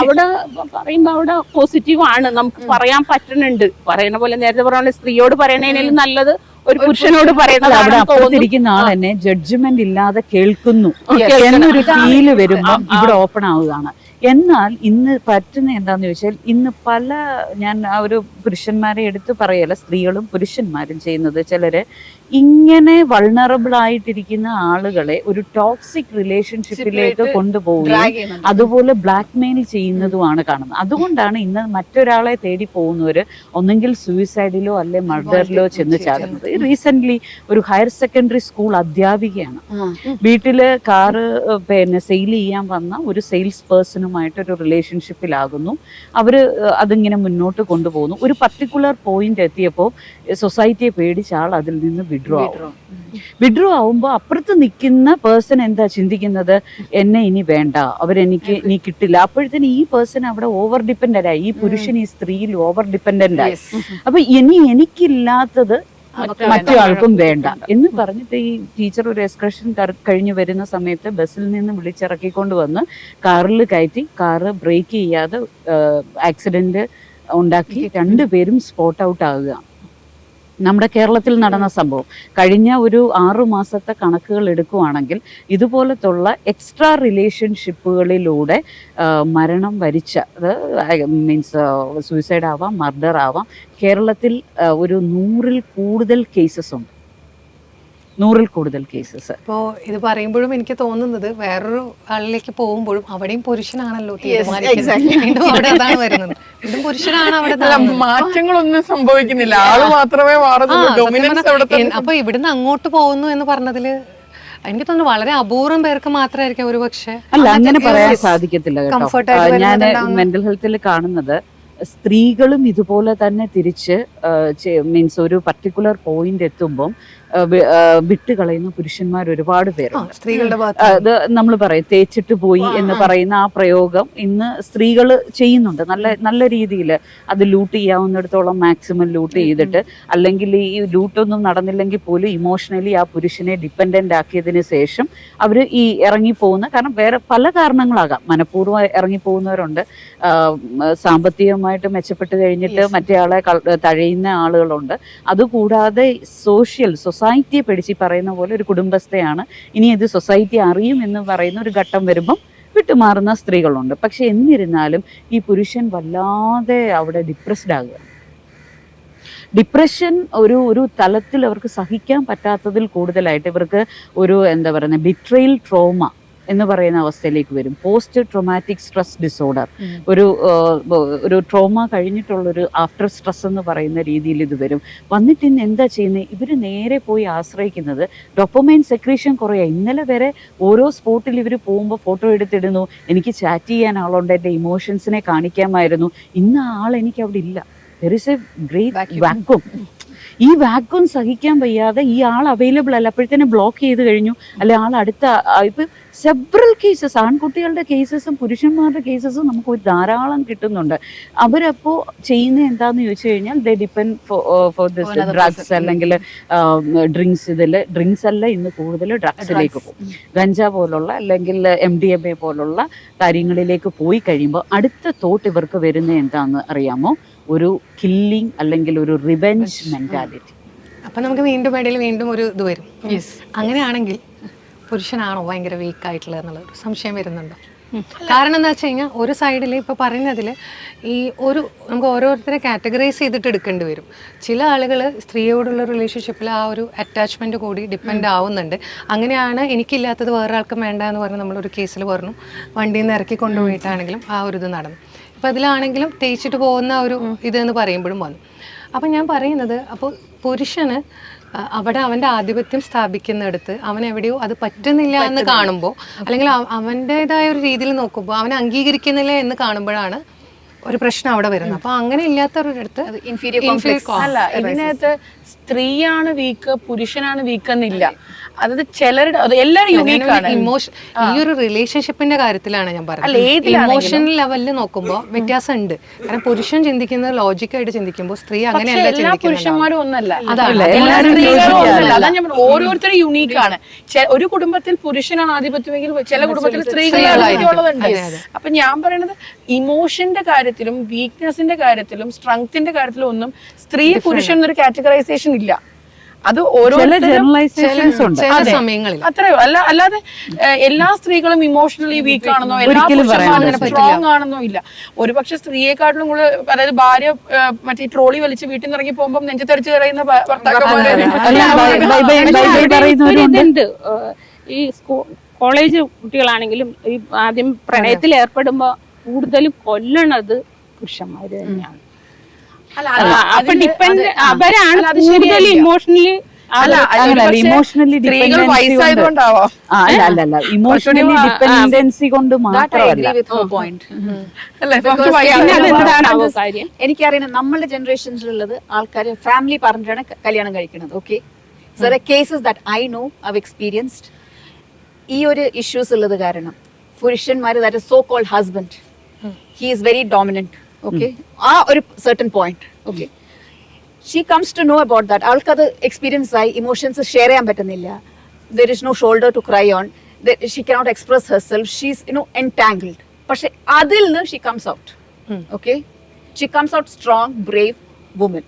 അവിടെ പറയുമ്പോ അവിടെ പോസിറ്റീവ് ആണ്, നമുക്ക് പറയാൻ പറ്റുന്നുണ്ട്. പറയുന്ന പോലെ നേരത്തെ പറഞ്ഞ സ്ത്രീയോട് പറയണേലും നല്ലത് ഒരു പുരുഷനോട് പറയുന്നതാണ്. അപ്പുറത്തിരിക്കുന്ന ആൾ തന്നെ ജഡ്ജ്മെന്റ് ഇല്ലാതെ കേൾക്കുന്നു എന്നൊരു ഫീല് വരുമ്പോൾ ഇവിടെ ഓപ്പൺ ആവുകയാണ്. എന്നാൽ ഇന്ന് പറ്റുന്ന എന്താന്ന് ചോദിച്ചാൽ, ഇന്ന് ഞാൻ ആ ഒരു പുരുഷന്മാരെ എടുത്ത് പറയല്ല, സ്ത്രീകളും പുരുഷന്മാരും ചെയ്യുന്നത്, ചിലര് ഇങ്ങനെ വൾണറബിൾ ആയിട്ടിരിക്കുന്ന ആളുകളെ ഒരു ടോക്സിക് റിലേഷൻഷിപ്പിലേക്ക് കൊണ്ടുപോവുകയും അതുപോലെ ബ്ലാക്ക് മെയിൽ ചെയ്യുന്നതുമാണ് കാണുന്നത്. അതുകൊണ്ടാണ് ഇന്ന് മറ്റൊരാളെ തേടി പോകുന്നവര് ഒന്നെങ്കിൽ സൂയിസൈഡിലോ അല്ലെ മർഡറിലോ ചെന്ന് ചാടുന്നത്. റീസെന്റ് ഒരു ഹയർ സെക്കൻഡറി സ്കൂൾ അധ്യാപികയാണ്. വീട്ടില് കാറ് സെയിൽ ചെയ്യാൻ വന്ന ഒരു സെയിൽസ് പേഴ്സണുമായിട്ടൊരു റിലേഷൻഷിപ്പിലാകുന്നു. അവര് അതിങ്ങനെ മുന്നോട്ട് കൊണ്ടുപോകുന്നു. ഒരു പർട്ടിക്കുലർ പോയിന്റ് എത്തിയപ്പോൾ സൊസൈറ്റിയെ പേടിച്ച ആൾ അതിൽ നിന്ന് വിഡ്രോ ആവുമ്പോൾ അപ്പുറത്ത് നിൽക്കുന്ന പേഴ്സൺ എന്താ ചിന്തിക്കുന്നത്, എന്നെ ഇനി വേണ്ട, അവരെനിക്ക് ഇനി കിട്ടില്ല. അപ്പോഴത്തേന് ഈ പേഴ്സൺ അവിടെ ഓവർ ഡിപ്പെൻഡന്റ് ആയി, ഈ പുരുഷൻ ഈ സ്ത്രീയിൽ ഓവർ ഡിപ്പെൻഡന്റ് ആയി. അപ്പൊ ഇനി എനിക്കില്ലാത്തത് മറ്റു ആൾക്കും വേണ്ട എന്ന് പറഞ്ഞിട്ട് ഈ ടീച്ചർ ഒരു എക്സ്കർഷൻ കഴിഞ്ഞു വരുന്ന സമയത്ത് ബസ്സിൽ നിന്ന് വിളിച്ചിറക്കിക്കൊണ്ട് വന്ന് കാറിൽ കയറ്റി, കാറ് ബ്രേക്ക് ചെയ്യാതെ ആക്സിഡന്റ് ഉണ്ടാക്കി 2 പേരും സ്പോട്ട് ഔട്ട് ആകുക. നമ്മുടെ കേരളത്തിൽ നടന്ന സംഭവം കഴിഞ്ഞ ഒരു 6 മാസത്തെ കണക്കുകൾ എടുക്കുവാണെങ്കിൽ ഇതുപോലത്തുള്ള എക്സ്ട്രാ റിലേഷൻഷിപ്പുകളിലൂടെ മരണം വരിച്ച മീൻസ് സൂയിസൈഡ് ആവാം, മർഡർ ആവാം, കേരളത്തിൽ ഒരു 100-ൽ കൂടുതൽ കേസസ് ഉണ്ട്. 100-ൽ കൂടുതൽ കേസസ്. അപ്പോൾ ഇത് പറയുമ്പോഴും എനിക്ക് തോന്നുന്നത് വേറൊരു ആളിലേക്ക് പോകുമ്പോഴും അവിടെയും പുരുഷനാണല്ലോ തീരുമാനിക്കുന്നത്. വീണ്ടും അവിടെ അതാണ് വരുന്നത്, വീണ്ടും പുരുഷനാണ് അവിടെ മാറ്റങ്ങളൊന്നും സംഭവിക്കുന്നില്ല, ആള് മാത്രമേ മാറുന്നുള്ളൂ. അപ്പൊ ഇവിടുന്ന് അങ്ങോട്ട് പോകുന്നു എന്ന് പറഞ്ഞതില് എനിക്ക് തോന്നുന്നു വളരെ അപൂർവം പേർക്ക് മാത്രമായിരിക്കും ഒരു പക്ഷേ. അല്ല, അങ്ങനെ പറയാൻ സാധിക്കത്തില്ല കേട്ടോ. ഞാൻ മെന്റൽ ഹെൽത്തിൽ കാണുന്നത് സ്ത്രീകളും ഇതുപോലെ തന്നെ തിരിച്ച് മീൻസ് ഒരു പർട്ടിക്കുലർ പോയിന്റ് എത്തുമ്പം വിട്ടുകളയുന്ന പുരുഷന്മാർ ഒരുപാട് പേരുണ്ട്. സ്ത്രീകളുടെ അത് നമ്മൾ പറയും തേച്ചിട്ട് പോയി എന്ന് പറയുന്ന ആ പ്രയോഗം ഇന്ന് സ്ത്രീകൾ ചെയ്യുന്നുണ്ട്. നല്ല രീതിയിൽ അത് ലൂട്ട് ചെയ്യാവുന്നിടത്തോളം മാക്സിമം ലൂട്ട് ചെയ്തിട്ട്, അല്ലെങ്കിൽ ഈ ലൂട്ടൊന്നും നടന്നില്ലെങ്കിൽ പോലും ഇമോഷണലി ആ പുരുഷനെ ഡിപ്പെൻഡന്റ് ആക്കിയതിന് ശേഷം അവർ ഈ ഇറങ്ങിപ്പോകുന്ന, കാരണം വേറെ പല കാരണങ്ങളാകാം, മനഃപൂർവ്വം ഇറങ്ങിപ്പോകുന്നവരുണ്ട്, സാമ്പത്തികമായിട്ട് മെച്ചപ്പെട്ട് കഴിഞ്ഞിട്ട് മറ്റേ ആളെ തഴയുന്ന ആളുകളുണ്ട്. അതുകൂടാതെ സൊസൈറ്റിയെ പിടിച്ച് പറയുന്ന പോലെ ഒരു കുടുംബസ്ഥയാണ്, ഇനി ഇത് സൊസൈറ്റി അറിയും എന്ന് പറയുന്ന ഒരു ഘട്ടം വരുമ്പം വിട്ടുമാറുന്ന സ്ത്രീകളുണ്ട്. പക്ഷെ എന്നിരുന്നാലും ഈ പുരുഷൻ വല്ലാതെ അവിടെ ഡിപ്രസ്ഡ് ആകുക. ഡിപ്രഷൻ ഒരു തലത്തിൽ അവർക്ക് സഹിക്കാൻ പറ്റാത്തതിൽ കൂടുതലായിട്ട് ഇവർക്ക് ഒരു എന്താ പറയുക ബിട്രയൽ ട്രോമ എന്ന് പറയുന്ന അവസ്ഥയിലേക്ക് വരും. പോസ്റ്റ് ട്രോമാറ്റിക് സ്ട്രെസ് ഡിസോർഡർ, ഒരു ട്രോമ കഴിഞ്ഞിട്ടുള്ളൊരു ആഫ്റ്റർ സ്ട്രെസ് എന്ന് പറയുന്ന രീതിയിൽ ഇത് വരും. വന്നിട്ട് ഇന്ന് എന്താ ചെയ്യുന്നത്, ഇവർ നേരെ പോയി ആശ്രയിക്കുന്നത് ഡോപ്പമൈൻ സെക്രീഷൻ കുറയാ. ഇന്നലെ വരെ ഓരോ സ്പോട്ടിൽ ഇവർ പോകുമ്പോൾ ഫോട്ടോ എടുത്തിടുന്നു, എനിക്ക് ചാറ്റ് ചെയ്യാൻ ആളുണ്ട്, എൻ്റെ ഇമോഷൻസിനെ കാണിക്കാമായിരുന്നു. ഇന്ന് ആൾ എനിക്ക് അവിടെ ഇല്ല. There is A great vacuum. ഈ വാക്വം സഹിക്കാൻ വയ്യാതെ ഈ ആൾ അവൈലബിൾ അല്ല, അപ്പോഴത്തേനെ ബ്ലോക്ക് ചെയ്ത് കഴിഞ്ഞു, അല്ലെ ആൾ അടുത്ത ഇപ്പം സെവറൽ കേസസ്, ആൺകുട്ടികളുടെ കേസസും പുരുഷന്മാരുടെ കേസസും നമുക്ക് ധാരാളം കിട്ടുന്നുണ്ട്. അവരപ്പോൾ ചെയ്യുന്ന എന്താന്ന് ചോദിച്ചു കഴിഞ്ഞാൽ ദേ ഡിപ്പെൻഡ് ഫോർ ദിസ് ഡ്രഗ്സ്, അല്ലെങ്കിൽ ഡ്രിങ്ക്സ് അല്ല ഇന്ന് കൂടുതൽ ഡ്രഗ്സിലേക്ക് പോകും. ഗഞ്ച പോലുള്ള അല്ലെങ്കിൽ MDMA പോലുള്ള കാര്യങ്ങളിലേക്ക് പോയി കഴിയുമ്പോൾ അടുത്ത തോട്ട് ഇവർക്ക് വരുന്നത് എന്താണെന്ന് അറിയാമോ? ഒരു കില്ലിങ് അല്ലെങ്കിൽ ഒരു റിവെഞ്ച് മെന്റാലിറ്റി. അപ്പൊ നമുക്ക് വീണ്ടും ഇടയിൽ വീണ്ടും ഒരു ഇത് വരും. അങ്ങനെയാണെങ്കിൽ പുരുഷനാണോ ഭയങ്കര വീക്ക് ആയിട്ടുള്ളത് എന്നുള്ളൊരു സംശയം വരുന്നുണ്ടോ? കാരണം എന്താ വെച്ച് കഴിഞ്ഞാൽ ഒരു സൈഡിൽ ഇപ്പോൾ പറയുന്നതിൽ ഈ നമുക്ക് ഓരോരുത്തരെ കാറ്റഗറൈസ് ചെയ്തിട്ട് എടുക്കേണ്ടി വരും. ചില ആളുകൾ സ്ത്രീയോടുള്ള റിലേഷൻഷിപ്പിൽ ആ ഒരു അറ്റാച്ച്മെൻറ്റ് കൂടി ഡിപ്പെൻഡ് ആവുന്നുണ്ട്. അങ്ങനെയാണ് എനിക്കില്ലാത്തത് വേറെ ആൾക്കും വേണ്ട എന്ന് പറഞ്ഞ് നമ്മളൊരു കേസിൽ പറഞ്ഞു, വണ്ടിയിൽ നിന്ന് ഇറക്കി കൊണ്ടുപോയിട്ടാണെങ്കിലും ആ ഒരു ഇത് നടന്നു. അപ്പോൾ അതിലാണെങ്കിലും തേച്ചിട്ട് പോകുന്ന ഒരു ഇതെന്ന് പറയുമ്പോഴും വന്നു. അപ്പം ഞാൻ പറയുന്നത്, അപ്പോൾ പുരുഷന് അവിടെ അവൻ്റെ ആധിപത്യം സ്ഥാപിക്കുന്നിടത്ത് അവൻ എവിടെയോ അത് പറ്റുന്നില്ല എന്ന് കാണുമ്പോൾ, അല്ലെങ്കിൽ അവൻ്റെതായ ഒരു രീതിയിൽ നോക്കുമ്പോൾ അവനെ അംഗീകരിക്കുന്നില്ല എന്ന് കാണുമ്പോഴാണ് ഒരു പ്രശ്നം അവിടെ വരുന്നത്. അപ്പോൾ അങ്ങനെ ഇല്ലാത്തവരുടെ അല്ല, ഇതിനകത്ത് സ്ത്രീയാണ് വീക്ക് പുരുഷനാണ് വീക്ക് എന്നില്ല. അതായത് ചിലരുടെ എല്ലാവരും യൂണീക്കാണ്. ഈ ഒരു റിലേഷൻഷിപ്പിന്റെ കാര്യത്തിലാണ് ഞാൻ പറയുന്നത്. ഇമോഷണൽ ലെവലിൽ നോക്കുമ്പോൾ വ്യത്യാസം ഉണ്ട്. കാരണം പുരുഷൻ ചിന്തിക്കുന്നത് ലോജിക്കായിട്ട് ചിന്തിക്കുമ്പോൾ സ്ത്രീ അങ്ങനെയല്ല ചിന്തിക്കുന്നത്. പുരുഷന്മാരും ഒന്നല്ല, അതാണ് ഞാൻ ഓരോരുത്തരും യൂണീക്കാണ്. ഒരു കുടുംബത്തിൽ പുരുഷനാണ് ആധിപത്യമെങ്കിൽ ചില കുടുംബത്തിൽ സ്ത്രീകളുള്ളതുണ്ട്. അപ്പൊ ഞാൻ പറയുന്നത് ഇമോഷന്റെ കാര്യത്തിലും വീക്ക്നെസിന്റെ കാര്യത്തിലും സ്ട്രെങ്ത്തിന്റെ കാര്യത്തിലും ഒന്നും സ്ത്രീ പുരുഷൻ എന്നൊരു കാറ്റഗറൈസേഷൻ ഇല്ല. അത് ഓരോ സമയങ്ങളിൽ അത്രയോ അല്ലാതെ എല്ലാ സ്ത്രീകളും ഇമോഷണലി വീക്ക് ആണെന്നോ എല്ലാ പുരുഷന്മാരും സ്ട്രോങ് ആണെന്നോ ഇല്ല. ഒരുപക്ഷെ സ്ത്രീയെക്കാട്ടിലും കൂടെ, അതായത് ഭാര്യ മറ്റേ ട്രോളി വലിച്ച് വീട്ടിൽ നിന്ന് ഇറങ്ങി പോകുമ്പോൾ നെഞ്ചത്തടിച്ച് കരയുന്ന ഭർത്താക്കന്മാരുണ്ട്. ഈ കോളേജ് കുട്ടികളാണെങ്കിലും ഈ ആദ്യം പ്രണയത്തിൽ ഏർപ്പെടുമ്പോ കൂടുതലും കൊല്ലണത് പുരുഷന്മാര് തന്നെയാണ്. അപ്പൊ ഡിപ്പെൻഡ് അവരാണ് കൂടുതൽ ഇമോഷണലി ഇമോഷണലി ഇമോഷണലി ഡിപ്പെൻഡൻസി കൊണ്ട് മാത്രമല്ല. എനിക്കറിയാം നമ്മളുടെ ജനറേഷൻസിലുള്ളത് ആൾക്കാർ ഫാമിലി പറഞ്ഞിട്ടാണ് കല്യാണം കഴിക്കുന്നത്. Okay, so cases that I know I experienced. ഈ ഒരു ഇഷ്യൂസ് ഉള്ളത് കാരണം പുരുഷന്മാർ that so called husband, he is very dominant. Okay, ആ ഒരു certain point. Okay, she comes to know about that. ആൾക്കത് എക്സ്പീരിയൻസ് ആയി, ഇമോഷൻസ് ഷെയർ ചെയ്യാൻ പറ്റുന്നില്ല. There is no shoulder to cry on, she cannot express herself, she is entangled. പക്ഷെ അതിൽ നിന്ന് she comes out. Okay, she comes out strong, Brave woman.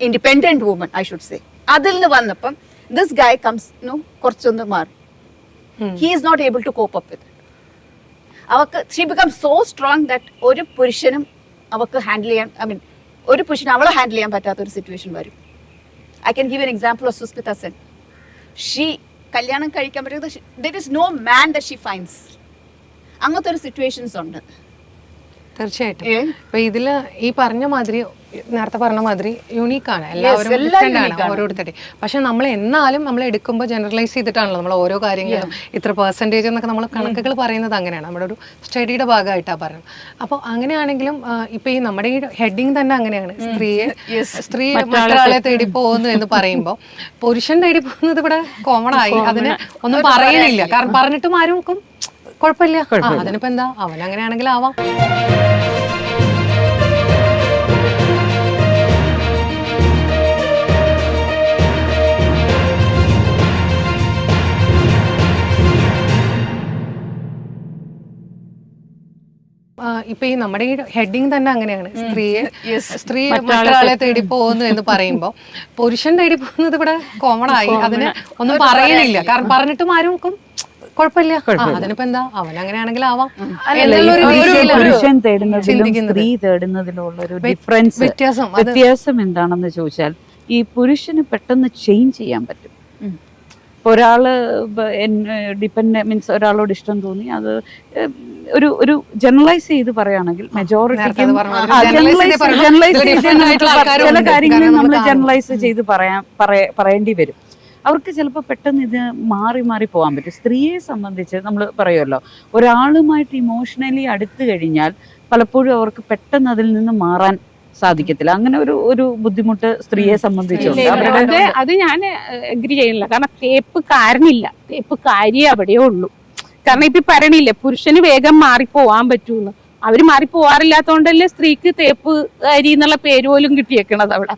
Independent woman I should say. അതിൽ നിന്ന് വന്നപ്പം this guy comes കുറച്ചൊന്ന് മാറി. He is not able to cope up with. അവർക്ക് she become so strong that ഒരു പുരുഷനും അവർക്ക് handle ചെയ്യാൻ, ഐ മീൻ ഒരു പുരുഷനും അവളെ ഹാൻഡിൽ ചെയ്യാൻ പറ്റാത്ത ഒരു സിറ്റുവേഷൻ വരും. I can give an example of Sushmita Sen. She കല്യാണം കഴിക്കാൻ പറ്റുന്നത് there is no man that she finds. അങ്ങനത്തെ ഒരു സിറ്റുവേഷൻസ് ഉണ്ട്. തീർച്ചയായിട്ടും. അപ്പൊ ഇതില് ഈ പറഞ്ഞ മാതിരി, നേരത്തെ പറഞ്ഞ മാതിരി യുണീക്കാണ്, എല്ലാവരും ഡിഫറെന്റ് ആണ് ഓരോരുത്തരുടെ. പക്ഷെ നമ്മൾ എന്നാലും നമ്മൾ എടുക്കുമ്പോൾ ജനറലൈസ് ചെയ്തിട്ടാണല്ലോ നമ്മൾ ഓരോ കാര്യങ്ങളും ഇത്ര പെർസെൻറ്റേജ് എന്നൊക്കെ നമ്മൾ കണക്കുകൾ പറയുന്നത് അങ്ങനെയാണ്, നമ്മുടെ ഒരു സ്റ്റഡിയുടെ ഭാഗമായിട്ടാണ് പറയുന്നത്. അപ്പോൾ അങ്ങനെയാണെങ്കിലും ഇപ്പൊ ഈ നമ്മുടെ ഈ ഹെഡിങ് തന്നെ അങ്ങനെയാണ്, സ്ത്രീ മറ്റൊരാളെ തേടി പോകുന്നു എന്ന് പറയുമ്പോൾ പുരുഷൻ തേടി പോകുന്നത് ഇവിടെ കോമൺ ആയി. അതിന് ഒന്നും പറയണില്ല, കാരണം പറഞ്ഞിട്ടും ആരും കുഴപ്പമില്ല, അതിനിപ്പോ എന്താ, അവൻ അങ്ങനെയാണെങ്കിൽ ആവാം. ഇപ്പൊ ഈ നമ്മുടെ ഈ ഹെഡിങ് തന്നെ അങ്ങനെയാണ്, സ്ത്രീ മറ്റൊരാളെ തേടി പോകുന്നു എന്ന് പറയുമ്പോൾ പുരുഷൻ തേടി പോകുന്നത് ഇവിടെ കോമൺ ആയി. അതിന് ഒന്നും പറയണില്ല, കാരണം പറഞ്ഞിട്ടും ആരും കുഴപ്പമില്ല, അതിനിപ്പോ എന്താ, അവൻ അങ്ങനെയാണെങ്കിൽ ആവാം. പുരുഷൻ തേടുന്നതിലും സ്ത്രീ തേടുന്നതിലുള്ള ഒരു വ്യത്യാസം എന്താണെന്ന് ചോദിച്ചാൽ, ഈ പുരുഷന് പെട്ടെന്ന് ചേഞ്ച് ചെയ്യാൻ പറ്റും. ഒരാള് മീൻസ് ഒരാളോട് ഇഷ്ടം തോന്നി, അത് ഒരു ജനറലൈസ് ചെയ്ത് പറയുകയാണെങ്കിൽ മെജോറിറ്റിക്കും ചില കാര്യങ്ങളിൽ നമ്മൾ ജനറലൈസ് ചെയ്ത് പറയേണ്ടി വരും. അവർക്ക് ചിലപ്പോൾ പെട്ടെന്ന് ഇത് മാറി മാറി പോകാൻ പറ്റും. സ്ത്രീയെ സംബന്ധിച്ച് നമ്മൾ പറയുമല്ലോ, ഒരാളുമായിട്ട് ഇമോഷണലി അടുത്ത് കഴിഞ്ഞാൽ പലപ്പോഴും അവർക്ക് പെട്ടെന്ന് അതിൽ നിന്ന് മാറാൻ സാധിക്കത്തില്ല. അങ്ങനെ ഒരു ബുദ്ധിമുട്ട് സ്ത്രീയെ സംബന്ധിച്ചുണ്ട്. അത് ഞാൻ എഗ്രി ചെയ്യുന്നില്ല. കാരണം തേപ്പ് കാരണില്ല, തേപ്പ് കാര്യേ അവിടെയേ ഉള്ളൂ. കാരണം ഇപ്പൊ പറയണില്ലേ പുരുഷന് വേഗം മാറിപ്പോവാൻ പറ്റൂന്ന്. അവര് മാറിപ്പോവാറില്ലാത്തോണ്ടല്ലേ സ്ത്രീക്ക് തേപ്പ് അരി എന്നുള്ള പേര് പോലും കിട്ടിയേക്കണത്. അവിടെ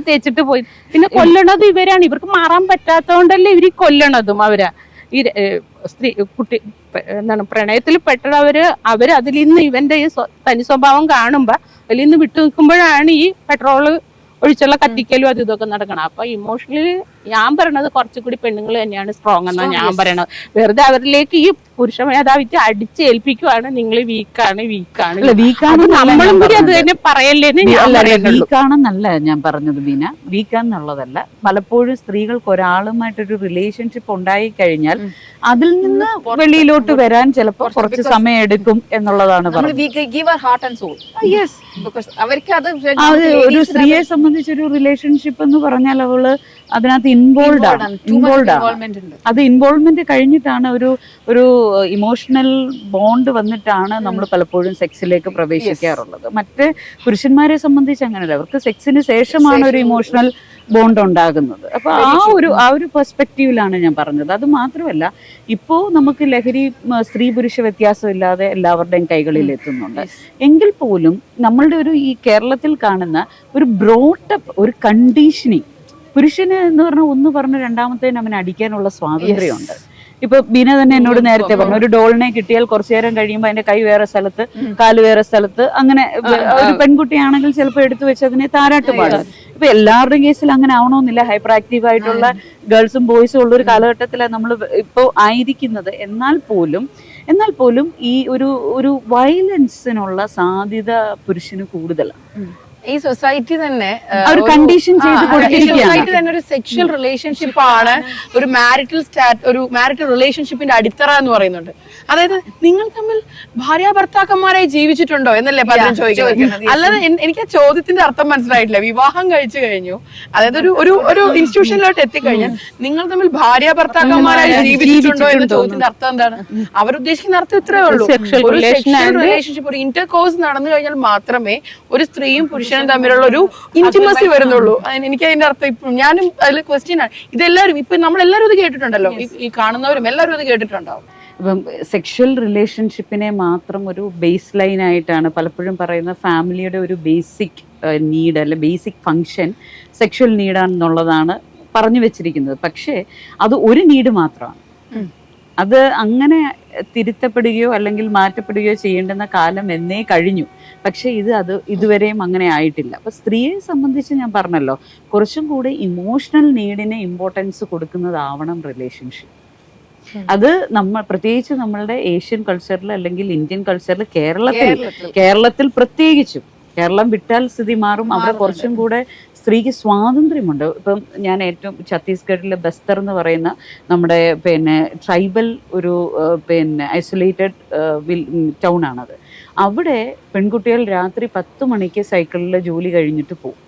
തേച്ചിട്ട് പോയി പിന്നെ കൊല്ലണത് ഇവരാണ്. ഇവർക്ക് മാറാൻ പറ്റാത്തോണ്ടല്ലേ ഇവര് കൊല്ലണതും അവരാ. ഈ കുട്ടി എന്താണ് പ്രണയത്തിൽ പെട്ടവര് അതിൽ നിന്ന് ഇവന്റെ ഈ തനി സ്വഭാവം കാണുമ്പോ അതിൽ നിന്ന് വിട്ടു നിൽക്കുമ്പോഴാണ് ഈ പെട്രോള് ഒഴിച്ചുള്ള കത്തിക്കലും അത് ഇതൊക്കെ നടക്കണം. അപ്പൊ ഇമോഷണലി ഞാൻ പറയണത് കുറച്ചുകൂടി പെണ്ണുങ്ങൾ തന്നെയാണ് സ്ട്രോങ് എന്നാണ് ഞാൻ പറയണത്. വെറുതെ അവരിലേക്ക് ഈ പുരുഷ മേധാവിറ്റ് അടിച്ചേൽപ്പിക്കുവാണ്, നിങ്ങൾ വീക്കാണ് നമ്മളും കൂടി അത് തന്നെ പറയല്ലേന്ന്. വീക്കാണെന്നല്ല ഞാൻ പറഞ്ഞത് ബീന, വീക്കാന്നുള്ളതല്ല. പലപ്പോഴും സ്ത്രീകൾക്ക് ഒരാളുമായിട്ടൊരു റിലേഷൻഷിപ്പ് ഉണ്ടായി കഴിഞ്ഞാൽ അതിൽ നിന്ന് വെളിയിലോട്ട് വരാൻ ചിലപ്പോൾ കുറച്ച് സമയം എടുക്കും എന്നുള്ളതാണ് ഒരു സ്ത്രീയെ സംബന്ധിച്ചൊരു റിലേഷൻഷിപ്പ് എന്ന് പറഞ്ഞാൽ അവള് അതിനകത്ത് ഇൻവോൾവ് ആണ്. അത് ഇൻവോൾവ്മെന്റ് കഴിഞ്ഞിട്ടാണ് ഒരു ഇമോഷണൽ ബോണ്ട് വന്നിട്ടാണ് നമ്മൾ പലപ്പോഴും സെക്സിലേക്ക് പ്രവേശിക്കാറുള്ളത്. മറ്റ് പുരുഷന്മാരെ സംബന്ധിച്ച് അങ്ങനെയല്ല, അവർക്ക് സെക്സിന് ശേഷമാണ് ഒരു ഇമോഷണൽ ബോണ്ട് ഉണ്ടാകുന്നത്. അപ്പൊ ആ ഒരു പെർസ്പെക്റ്റീവിലാണ് ഞാൻ പറഞ്ഞത്. അത് മാത്രമല്ല, ഇപ്പോ നമുക്ക് ലഹരി സ്ത്രീ പുരുഷ വ്യത്യാസമില്ലാതെ എല്ലാവരുടെയും കൈകളിൽ എത്തുന്നുണ്ട്. എങ്കിൽ പോലും നമ്മളുടെ ഈ കേരളത്തിൽ കാണുന്ന ഒരു ബ്രോട്ടപ്പ് ഒരു കണ്ടീഷനിങ്, പുരുഷന് എന്ന് പറഞ്ഞാൽ ഒന്ന് പറഞ്ഞ രണ്ടാമത്തേന് അവനെ അടിക്കാനുള്ള സ്വാതന്ത്ര്യമുണ്ട്. ഇപ്പൊ ബീന തന്നെ എന്നോട് നേരത്തെ പറഞ്ഞു, ഒരു ഡോളിനെ കിട്ടിയാൽ കുറച്ചു നേരം കഴിയുമ്പോൾ അതിന്റെ കൈ വേറെ സ്ഥലത്ത്, കാല് വേറെ സ്ഥലത്ത്, അങ്ങനെ ഒരു പെൺകുട്ടിയാണെങ്കിൽ ചിലപ്പോൾ എടുത്തു വെച്ച് അതിനെ താരാട്ട് പാടും. ഇപ്പൊ എല്ലാവരുടെയും കേസിൽ അങ്ങനെ ആവണമെന്നില്ല. ഹൈപ്പർ ആക്റ്റീവ് ആയിട്ടുള്ള ഗേൾസും ബോയ്സും ഉള്ള ഒരു കാലഘട്ടത്തിലാണ് നമ്മൾ ഇപ്പോൾ ആയിരിക്കുന്നത്. എന്നാൽ പോലും ഈ ഒരു വയലൻസിനുള്ള സാധ്യത പുരുഷന് കൂടുതലാണ്. ഈ സൊസൈറ്റി തന്നെ ഒരു കണ്ടീഷൻ ചെയ്ത് സൊസൈറ്റി തന്നെ ഒരു സെക്ഷൽ റിലേഷൻഷിപ്പ് ആണ് ഒരു മാരിറ്റൽ റിലേഷൻഷിപ്പിന്റെ അടിത്തറ എന്ന് പറയുന്നുണ്ട്. അതായത് നിങ്ങൾ തമ്മിൽ ഭാര്യാഭർത്താക്കന്മാരായി ജീവിച്ചിട്ടുണ്ടോ എന്നല്ലേ പലരും ചോദിക്കുന്നത്. അല്ലാതെ എനിക്ക് ആ ചോദ്യത്തിന്റെ അർത്ഥം മനസ്സിലായിട്ടില്ല. വിവാഹം കഴിച്ചു കഴിഞ്ഞു, അതായത് ഒരു ഇൻസ്റ്റിറ്റ്യൂഷനിലോട്ട് എത്തിക്കഴിഞ്ഞാൽ നിങ്ങൾ തമ്മിൽ ഭാര്യാഭർത്താക്കന്മാരായി ജീവിച്ചിട്ടുണ്ടോ എന്ന ചോദ്യത്തിന്റെ അർത്ഥം എന്താണ്? അവരുദ്ദേശിക്കുന്ന അർത്ഥം ഇത്രയേ ഉള്ളൂ. ഒരു സെക്ഷൽ റിലേഷൻഷിപ്പ്, ഒരു ഇന്റർകോഴ്സ് നടന്നു കഴിഞ്ഞാൽ മാത്രമേ ഒരു സ്ത്രീയും പുരുഷനും തമ്മിലുള്ള ഒരു ഇന്റിമസി വരുന്നുള്ളൂ. എനിക്ക് അതിന്റെ അർത്ഥം ഇപ്പം ഞാനും അതിൽ ക്വസ്റ്റ്യൻ ആണ്. ഇതെല്ലാവരും ഇപ്പൊ നമ്മളെല്ലാവരും ഇത് കേട്ടിട്ടുണ്ടല്ലോ, ഈ കാണുന്നവരും എല്ലാവരും ഇത് കേട്ടിട്ടുണ്ടാവും. ഇപ്പം സെക്ഷൽ റിലേഷൻഷിപ്പിനെ മാത്രം ഒരു ബേസ് ലൈൻ ആയിട്ടാണ് പലപ്പോഴും പറയുന്ന ഫാമിലിയുടെ ഒരു ബേസിക് നീഡ് അല്ലെ ബേസിക് ഫങ്ഷൻ സെക്ഷൽ നീഡാണെന്നുള്ളതാണ് പറഞ്ഞു വെച്ചിരിക്കുന്നത്. പക്ഷേ അത് ഒരു നീഡ് മാത്രമാണ്. അത് അങ്ങനെ തിരുത്തപ്പെടുകയോ അല്ലെങ്കിൽ മാറ്റപ്പെടുകയോ ചെയ്യേണ്ടുന്ന കാലം എന്നേ കഴിഞ്ഞു. പക്ഷെ അത് ഇതുവരെയും അങ്ങനെ ആയിട്ടില്ല. അപ്പൊ സ്ത്രീയെ സംബന്ധിച്ച് ഞാൻ പറഞ്ഞല്ലോ, കുറച്ചും കൂടി ഇമോഷണൽ നീഡിന് ഇമ്പോർട്ടൻസ് കൊടുക്കുന്നതാവണം റിലേഷൻഷിപ്പ്. അത് പ്രത്യേകിച്ച് നമ്മളുടെ ഏഷ്യൻ കൾച്ചറിൽ അല്ലെങ്കിൽ ഇന്ത്യൻ കൾച്ചറിൽ, കേരളത്തിൽ പ്രത്യേകിച്ചും, കേരളം വിട്ടാൽ സ്ഥിതി മാറും. അവിടെ കുറച്ചും കൂടെ സ്ത്രീക്ക് സ്വാതന്ത്ര്യമുണ്ട്. ഇപ്പം ഞാൻ ഏറ്റവും ഛത്തീസ്ഗഡിലെ ബസ്തർ എന്ന് പറയുന്ന നമ്മുടെ ട്രൈബൽ ഒരു ഐസൊലേറ്റഡ് ടൗൺ ആണത്. അവിടെ പെൺകുട്ടികൾ രാത്രി 10 മണിക്ക് സൈക്കിളിൽ ജോലി കഴിഞ്ഞിട്ട് പോകും.